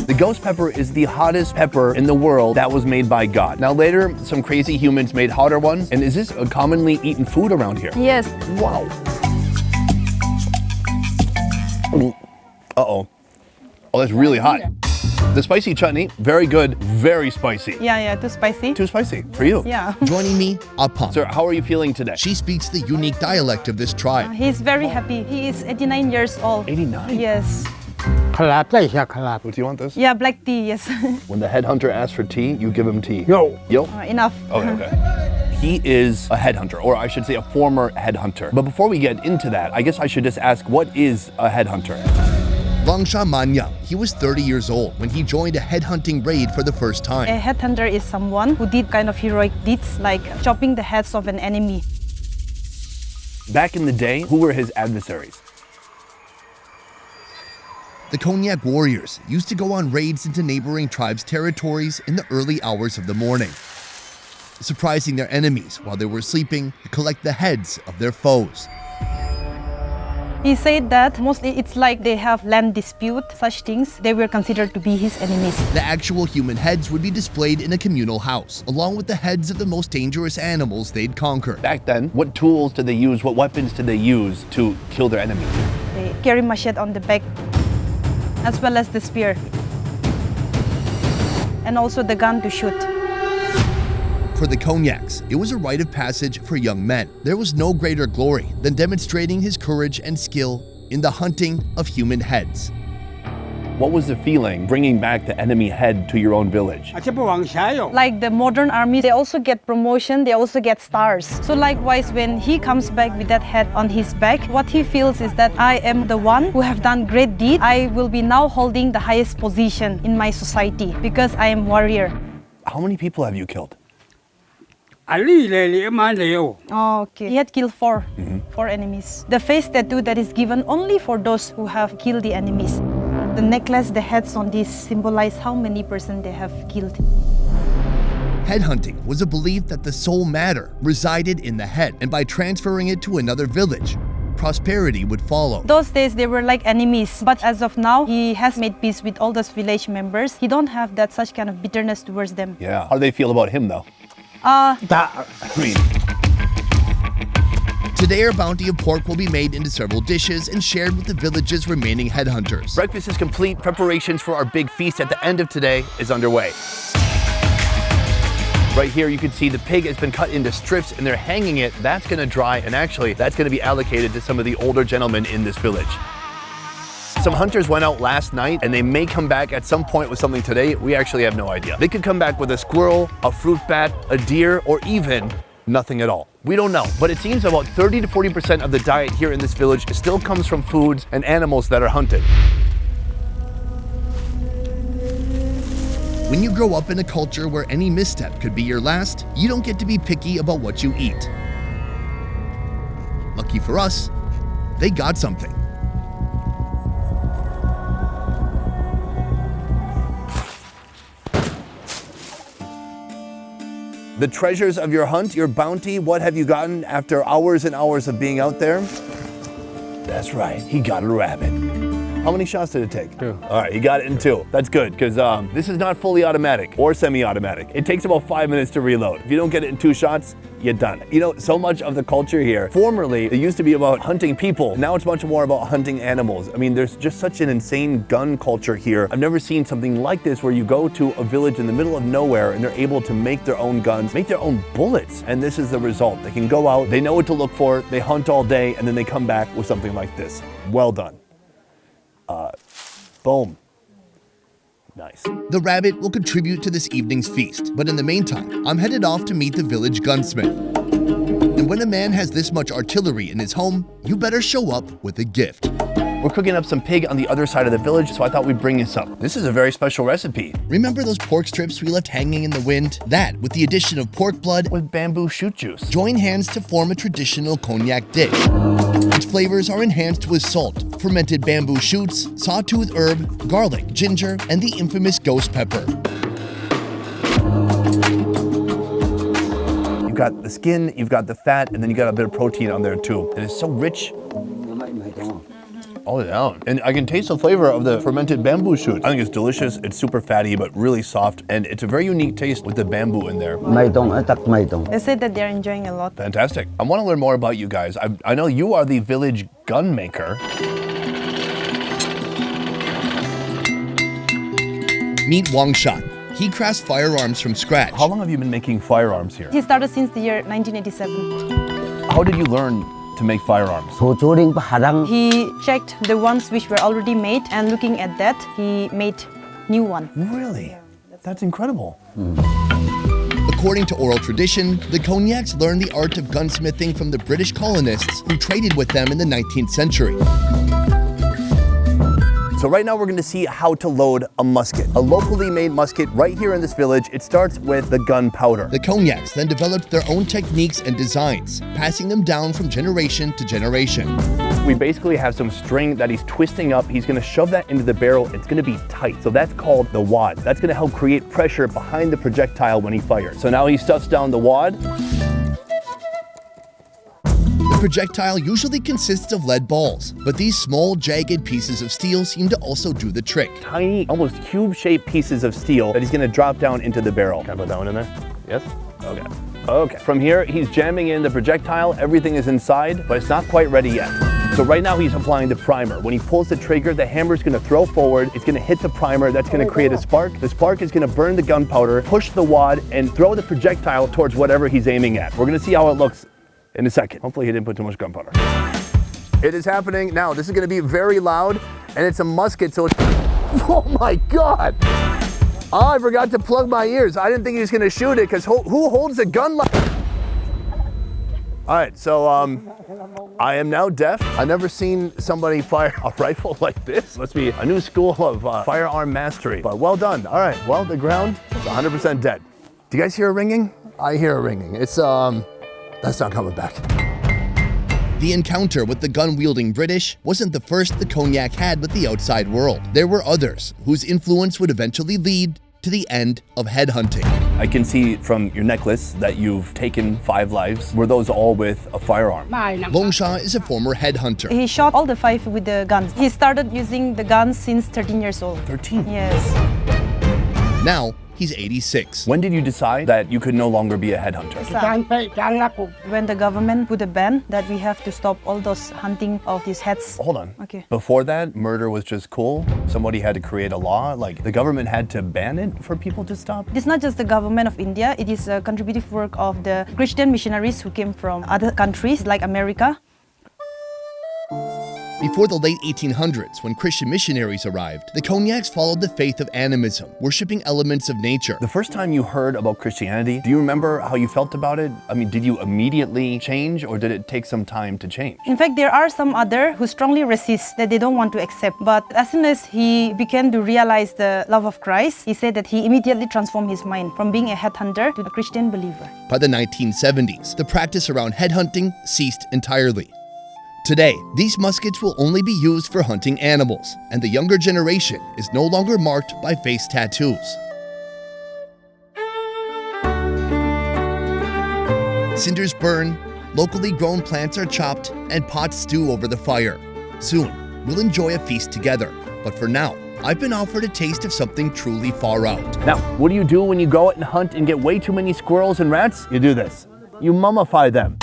[SPEAKER 1] The ghost pepper is the hottest pepper in the world that was made by God. Now later, some crazy humans made hotter ones. And is this a commonly eaten food around here?
[SPEAKER 15] Yes.
[SPEAKER 1] Wow. Uh-oh. Oh, that's really hot. The spicy chutney, very good, very spicy.
[SPEAKER 15] Yeah, too spicy.
[SPEAKER 1] Too spicy for you.
[SPEAKER 15] Yeah.
[SPEAKER 3] Joining me, Apam.
[SPEAKER 1] Sir, how are you feeling today?
[SPEAKER 3] She speaks the unique dialect of this tribe.
[SPEAKER 15] He's very happy. He is 89 years old.
[SPEAKER 1] 89?
[SPEAKER 15] Yes.
[SPEAKER 1] What do you want this?
[SPEAKER 15] Yeah, black tea, yes.
[SPEAKER 1] When the headhunter asks for tea, you give him tea.
[SPEAKER 12] Yo.
[SPEAKER 15] Enough.
[SPEAKER 1] Okay. He is a headhunter, or I should say a former headhunter. But before we get into that, I guess I should just ask, what is a headhunter?
[SPEAKER 3] Langsha Manyang, he was 30 years old when he joined a headhunting raid for the first time.
[SPEAKER 15] A headhunter is someone who did kind of heroic deeds like chopping the heads of an enemy.
[SPEAKER 1] Back in the day, who were his adversaries?
[SPEAKER 3] The Konyak warriors used to go on raids into neighboring tribes' territories in the early hours of the morning, surprising their enemies while they were sleeping to collect the heads of their foes.
[SPEAKER 15] He said that mostly it's like they have land dispute, such things, they were considered to be his enemies.
[SPEAKER 3] The actual human heads would be displayed in a communal house, along with the heads of the most dangerous animals they'd conquered.
[SPEAKER 1] Back then, what tools did they use, what weapons did they use to kill their enemies?
[SPEAKER 15] They carry machete on the back, as well as the spear, and also the gun to shoot.
[SPEAKER 3] For the Konyaks, it was a rite of passage for young men. There was no greater glory than demonstrating his courage and skill in the hunting of human heads.
[SPEAKER 1] What was the feeling bringing back the enemy head to your own village?
[SPEAKER 15] Like the modern army, they also get promotion, they also get stars. So likewise, when he comes back with that head on his back, what he feels is that I am the one who have done great deed. I will be now holding the highest position in my society because I am warrior.
[SPEAKER 1] How many people have you killed?
[SPEAKER 15] Oh, okay. He had killed four enemies. The face tattoo that is given only for those who have killed the enemies. The necklace, the heads on this symbolize how many persons they have killed.
[SPEAKER 3] Headhunting was a belief that the soul matter resided in the head, and by transferring it to another village, prosperity would follow.
[SPEAKER 15] Those days they were like enemies, but as of now, he has made peace with all those village members. He don't have that such kind of bitterness towards them.
[SPEAKER 1] Yeah. How do they feel about him though?
[SPEAKER 3] Today, our bounty of pork will be made into several dishes and shared with the village's remaining headhunters.
[SPEAKER 1] Breakfast is complete. Preparations for our big feast at the end of today is underway. Right here, you can see the pig has been cut into strips and they're hanging it. That's gonna dry, and actually, that's gonna be allocated to some of the older gentlemen in this village. Some hunters went out last night and they may come back at some point with something today. We actually have no idea. They could come back with a squirrel, a fruit bat, a deer, or even nothing at all. We don't know, but it seems about 30 to 40% of the diet here in this village still comes from foods and animals that are hunted.
[SPEAKER 3] When you grow up in a culture where any misstep could be your last, you don't get to be picky about what you eat. Lucky for us, they got something.
[SPEAKER 1] The treasures of your hunt, your bounty, what have you gotten after hours and hours of being out there? That's right, he got a rabbit. How many shots did it take? 2. All right, he got it in 2. That's good, because this is not fully automatic or semi-automatic. It takes about 5 minutes to reload. If you don't get it in 2 shots, you're done. You know, so much of the culture here, formerly, it used to be about hunting people. Now it's much more about hunting animals. I mean, there's just such an insane gun culture here. I've never seen something like this where you go to a village in the middle of nowhere and they're able to make their own guns, make their own bullets. And this is the result. They can go out, they know what to look for, they hunt all day, and then they come back with something like this. Well done. Boom. Nice.
[SPEAKER 3] The rabbit will contribute to this evening's feast, but in the meantime, I'm headed off to meet the village gunsmith. And when a man has this much artillery in his home, you better show up with a gift.
[SPEAKER 1] We're cooking up some pig on the other side of the village, so I thought we'd bring this up. This is a very special recipe.
[SPEAKER 3] Remember those pork strips we left hanging in the wind? That, with the addition of pork blood
[SPEAKER 1] with bamboo shoot juice,
[SPEAKER 3] join hands to form a traditional cognac dish. Its flavors are enhanced with salt, fermented bamboo shoots, sawtooth herb, garlic, ginger, and the infamous ghost pepper.
[SPEAKER 1] You've got the skin, you've got the fat, and then you got a bit of protein on there too. And it's so rich. All down. And I can taste the flavor of the fermented bamboo shoots. I think it's delicious. It's super fatty, but really soft. And it's a very unique taste with the bamboo in there.
[SPEAKER 15] They said that they're enjoying a lot.
[SPEAKER 1] Fantastic. I want to learn more about you guys. I know you are the village gun maker.
[SPEAKER 3] Meet Wang Shan. He crafts firearms from scratch.
[SPEAKER 1] How long have you been making firearms here?
[SPEAKER 15] He started since the year 1987.
[SPEAKER 1] How did you learn to make firearms?
[SPEAKER 15] He checked the ones which were already made, and looking at that, he made new one.
[SPEAKER 1] Really? That's incredible.
[SPEAKER 3] According to oral tradition, the Cognacs learned the art of gunsmithing from the British colonists who traded with them in the 19th century.
[SPEAKER 1] So right now we're going to see how to load a musket. A locally made musket right here in this village. It starts with the gunpowder.
[SPEAKER 3] The Cognacs then developed their own techniques and designs, passing them down from generation to generation.
[SPEAKER 1] We basically have some string that he's twisting up. He's going to shove that into the barrel. It's going to be tight. So that's called the wad. That's going to help create pressure behind the projectile when he fires. So now he stuffs down the wad.
[SPEAKER 3] The projectile usually consists of lead balls, but these small, jagged pieces of steel seem to also do the trick.
[SPEAKER 1] Tiny, almost cube-shaped pieces of steel that he's going to drop down into the barrel. Can I put that one in there? Yes? Okay. Okay. From here, he's jamming in the projectile. Everything is inside, but it's not quite ready yet. So right now he's applying the primer. When he pulls the trigger, the hammer's going to throw forward. It's going to hit the primer. That's going to create a spark. The spark is going to burn the gunpowder, push the wad, and throw the projectile towards whatever he's aiming at. We're going to see how it looks in a second. Hopefully he didn't put too much gunpowder. It is happening now. This is going to be very loud, and it's a musket, so it's... Oh my God! Oh, I forgot to plug my ears. I didn't think he was going to shoot it, because who holds a gun like... All right, so I am now deaf. I've never seen somebody fire a rifle like this. Must be a new school of firearm mastery, but well done. All right, well, the ground is 100% dead. Do you guys hear a ringing? I hear a ringing. It's, that's not coming back.
[SPEAKER 3] The encounter with the gun-wielding British wasn't the first the Cognac had with the outside world. There were others whose influence would eventually lead to the end of headhunting.
[SPEAKER 1] I can see from your necklace that you've taken 5 lives. Were those all with a firearm?
[SPEAKER 3] Longsha is a former headhunter.
[SPEAKER 15] He shot all the 5 with the guns. He started using the guns since 13 years old.
[SPEAKER 1] 13?
[SPEAKER 15] Yes.
[SPEAKER 3] Now, he's 86.
[SPEAKER 1] When did you decide that you could no longer be a headhunter?
[SPEAKER 15] When the government put a ban that we have to stop all those hunting of these heads.
[SPEAKER 1] Hold on.
[SPEAKER 15] Okay.
[SPEAKER 1] Before that, murder was just cool. Somebody had to create a law. Like, the government had to ban it for people to stop?
[SPEAKER 15] It's not just the government of India, it is a contributive work of the Christian missionaries who came from other countries like America.
[SPEAKER 3] Before the late 1800s, when Christian missionaries arrived, the Konyaks followed the faith of animism, worshipping elements of nature.
[SPEAKER 1] The first time you heard about Christianity, do you remember how you felt about it? I mean, did you immediately change, or did it take some time to change?
[SPEAKER 15] In fact, there are some other who strongly resist, that they don't want to accept. But as soon as he began to realize the love of Christ, he said that he immediately transformed his mind from being a headhunter to a Christian believer.
[SPEAKER 3] By the 1970s, the practice around headhunting ceased entirely. Today, these muskets will only be used for hunting animals, and the younger generation is no longer marked by face tattoos. Cinders burn, locally grown plants are chopped, and pots stew over the fire. Soon, we'll enjoy a feast together, but for now, I've been offered a taste of something truly far out.
[SPEAKER 1] Now, what do you do when you go out and hunt and get way too many squirrels and rats? You do this. You mummify them.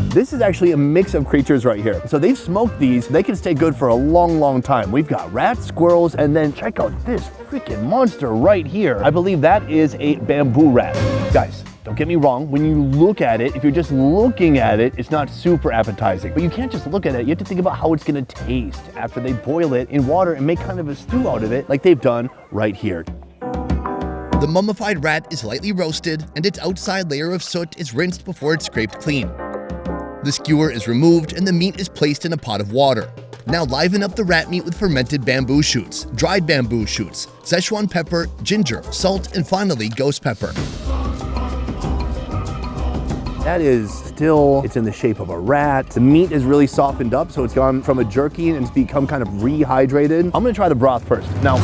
[SPEAKER 1] This is actually a mix of creatures right here. So they've smoked these. They can stay good for a long, long time. We've got rats, squirrels, and then check out this freaking monster right here. I believe that is a bamboo rat. Guys, don't get me wrong. When you look at it, if you're just looking at it, it's not super appetizing. But you can't just look at it. You have to think about how it's gonna taste after they boil it in water and make kind of a stew out of it, like they've done right here.
[SPEAKER 3] The mummified rat is lightly roasted, and its outside layer of soot is rinsed before it's scraped clean. The skewer is removed and the meat is placed in a pot of water. Now liven up the rat meat with fermented bamboo shoots, dried bamboo shoots, Szechuan pepper, ginger, salt, and finally ghost pepper.
[SPEAKER 1] That is still, it's in the shape of a rat. The meat is really softened up, so it's gone from a jerky and it's become kind of rehydrated. I'm gonna try the broth first. Now,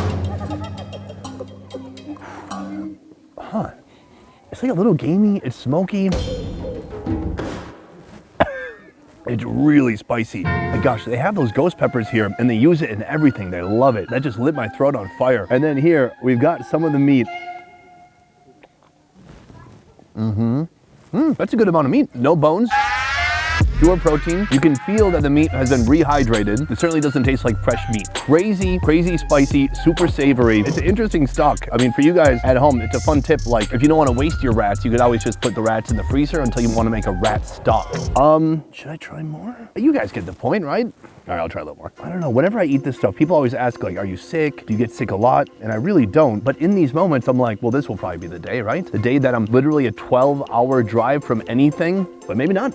[SPEAKER 1] it's like a little gamey, it's smoky. It's really spicy. My gosh, they have those ghost peppers here and they use it in everything. They love it. That just lit my throat on fire. And then here, we've got some of the meat. That's a good amount of meat. No bones. Pure protein. You can feel that the meat has been rehydrated. It certainly doesn't taste like fresh meat. Crazy, crazy spicy, super savory. It's an interesting stock. I mean, for you guys at home, it's a fun tip. Like, if you don't want to waste your rats, you could always just put the rats in the freezer until you want to make a rat stock. Should I try more? You guys get the point, right? All right, I'll try a little more. I don't know, whenever I eat this stuff, people always ask, like, are you sick? Do you get sick a lot? And I really don't. But in these moments, I'm like, well, this will probably be the day, right? The day that I'm literally a 12-hour drive from anything, but maybe not.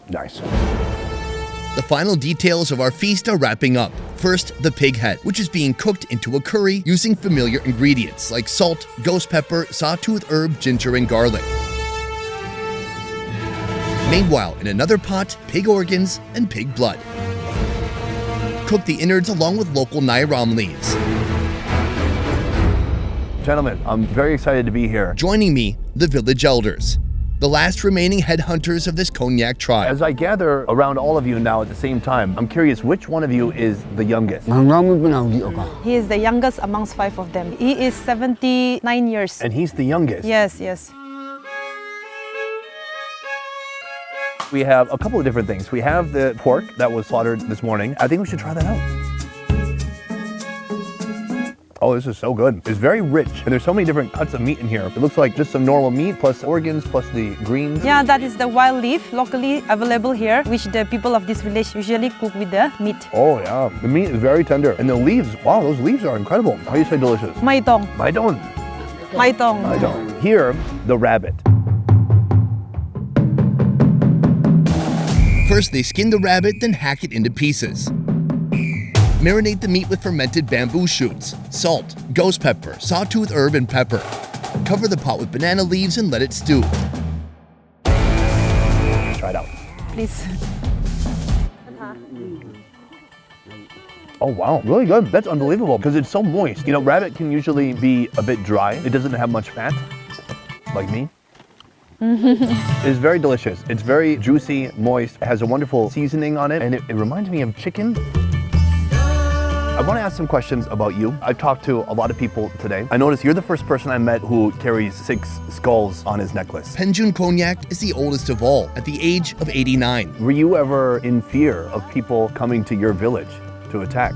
[SPEAKER 1] Nice.
[SPEAKER 3] The final details of our feast are wrapping up. First, the pig head, which is being cooked into a curry using familiar ingredients like salt, ghost pepper, sawtooth herb, ginger, and garlic. Meanwhile, in another pot, pig organs and pig blood. Cook the innards along with local nairam leaves.
[SPEAKER 1] Gentlemen, I'm very excited to be here.
[SPEAKER 3] Joining me, the village elders, the last remaining headhunters of this Konyak tribe.
[SPEAKER 1] As I gather around all of you now at the same time, I'm curious which one of you is the youngest?
[SPEAKER 15] He is the youngest amongst 5 of them. He is 79 years.
[SPEAKER 1] And he's the youngest?
[SPEAKER 15] Yes, yes.
[SPEAKER 1] We have a couple of different things. We have the pork that was slaughtered this morning. I think we should try that out. Oh, this is so good. It's very rich, and there's so many different cuts of meat in here. It looks like just some normal meat, plus organs, plus the greens.
[SPEAKER 15] Yeah, that is the wild leaf, locally available here, which the people of this village usually cook with the meat.
[SPEAKER 1] Oh yeah, the meat is very tender. And the leaves, wow, those leaves are incredible. How do you say delicious?
[SPEAKER 15] Maitong.
[SPEAKER 1] Maitong.
[SPEAKER 15] Maitong.
[SPEAKER 1] Maitong. Here, the rabbit.
[SPEAKER 3] First, they skin the rabbit, then hack it into pieces. Marinate the meat with fermented bamboo shoots, salt, ghost pepper, sawtooth herb, and pepper. Cover the pot with banana leaves and let it stew.
[SPEAKER 1] Try it out.
[SPEAKER 15] Please.
[SPEAKER 1] Oh wow, really good. That's unbelievable because it's so moist. You know, rabbit can usually be a bit dry. It doesn't have much fat, like me. It's very delicious. It's very juicy, moist. It has a wonderful seasoning on it, and it reminds me of chicken. I want to ask some questions about you. I've talked to a lot of people today. I noticed you're the first person I met who carries 6 skulls on his necklace.
[SPEAKER 3] Penjun Konyak is the oldest of all, at the age of 89.
[SPEAKER 1] Were you ever in fear of people coming to your village to attack?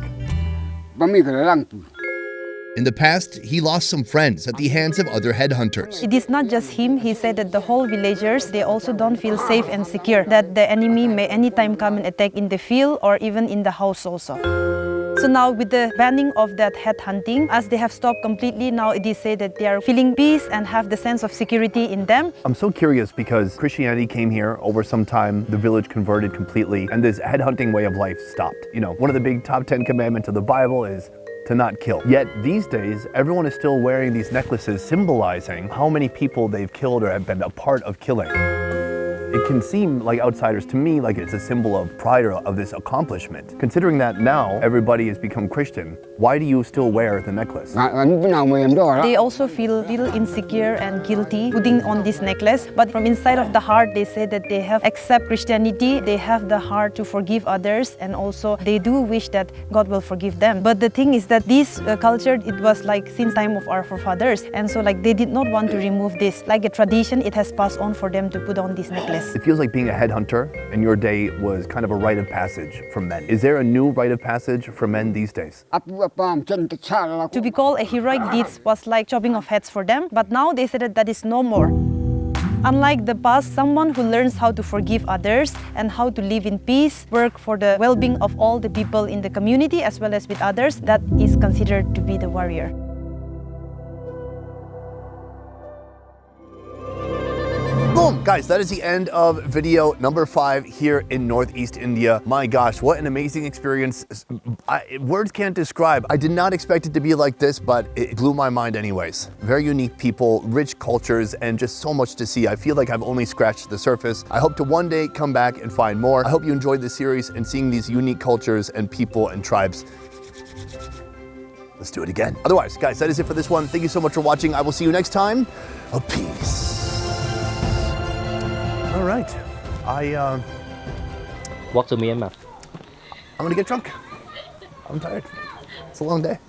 [SPEAKER 3] In the past, he lost some friends at the hands of other headhunters.
[SPEAKER 15] It is not just him. He said that the whole villagers, they also don't feel safe and secure, that the enemy may anytime come and attack in the field or even in the house also. So now with the banning of that headhunting, as they have stopped completely, now it is said that they are feeling peace and have the sense of security in them.
[SPEAKER 1] I'm so curious because Christianity came here over some time, the village converted completely, and this headhunting way of life stopped. You know, one of the big top 10 commandments of the Bible is to not kill. Yet these days, everyone is still wearing these necklaces symbolizing how many people they've killed or have been a part of killing. It can seem like outsiders to me like it's a symbol of pride or of this accomplishment. Considering that now everybody has become Christian, why do you still wear the necklace?
[SPEAKER 15] They also feel a little insecure and guilty putting on this necklace, but from inside of the heart they say that they have accept Christianity, they have the heart to forgive others, and also they do wish that God will forgive them. But the thing is that this culture, it was like since time of our forefathers, and so like they did not want to remove this. Like a tradition, it has passed on for them to put on this necklace.
[SPEAKER 1] It feels like being a headhunter in your day was kind of a rite of passage for men. Is there a new rite of passage for men these days?
[SPEAKER 15] To be called a heroic deeds was like chopping of heads for them, but now they said that is no more. Unlike the past, someone who learns how to forgive others and how to live in peace, work for the well-being of all the people in the community as well as with others, that is considered to be the warrior.
[SPEAKER 1] Boom! Guys, that is the end of video number 5 here in Northeast India. My gosh, what an amazing experience. Words can't describe. I did not expect it to be like this, but it blew my mind anyways. Very unique people, rich cultures, and just so much to see. I feel like I've only scratched the surface. I hope to one day come back and find more. I hope you enjoyed this series and seeing these unique cultures and people and tribes. Let's do it again. Otherwise, guys, that is it for this one. Thank you so much for watching. I will see you next time. Peace. All right,
[SPEAKER 16] Walk to Myanmar.
[SPEAKER 1] I'm gonna get drunk. I'm tired. It's a long day.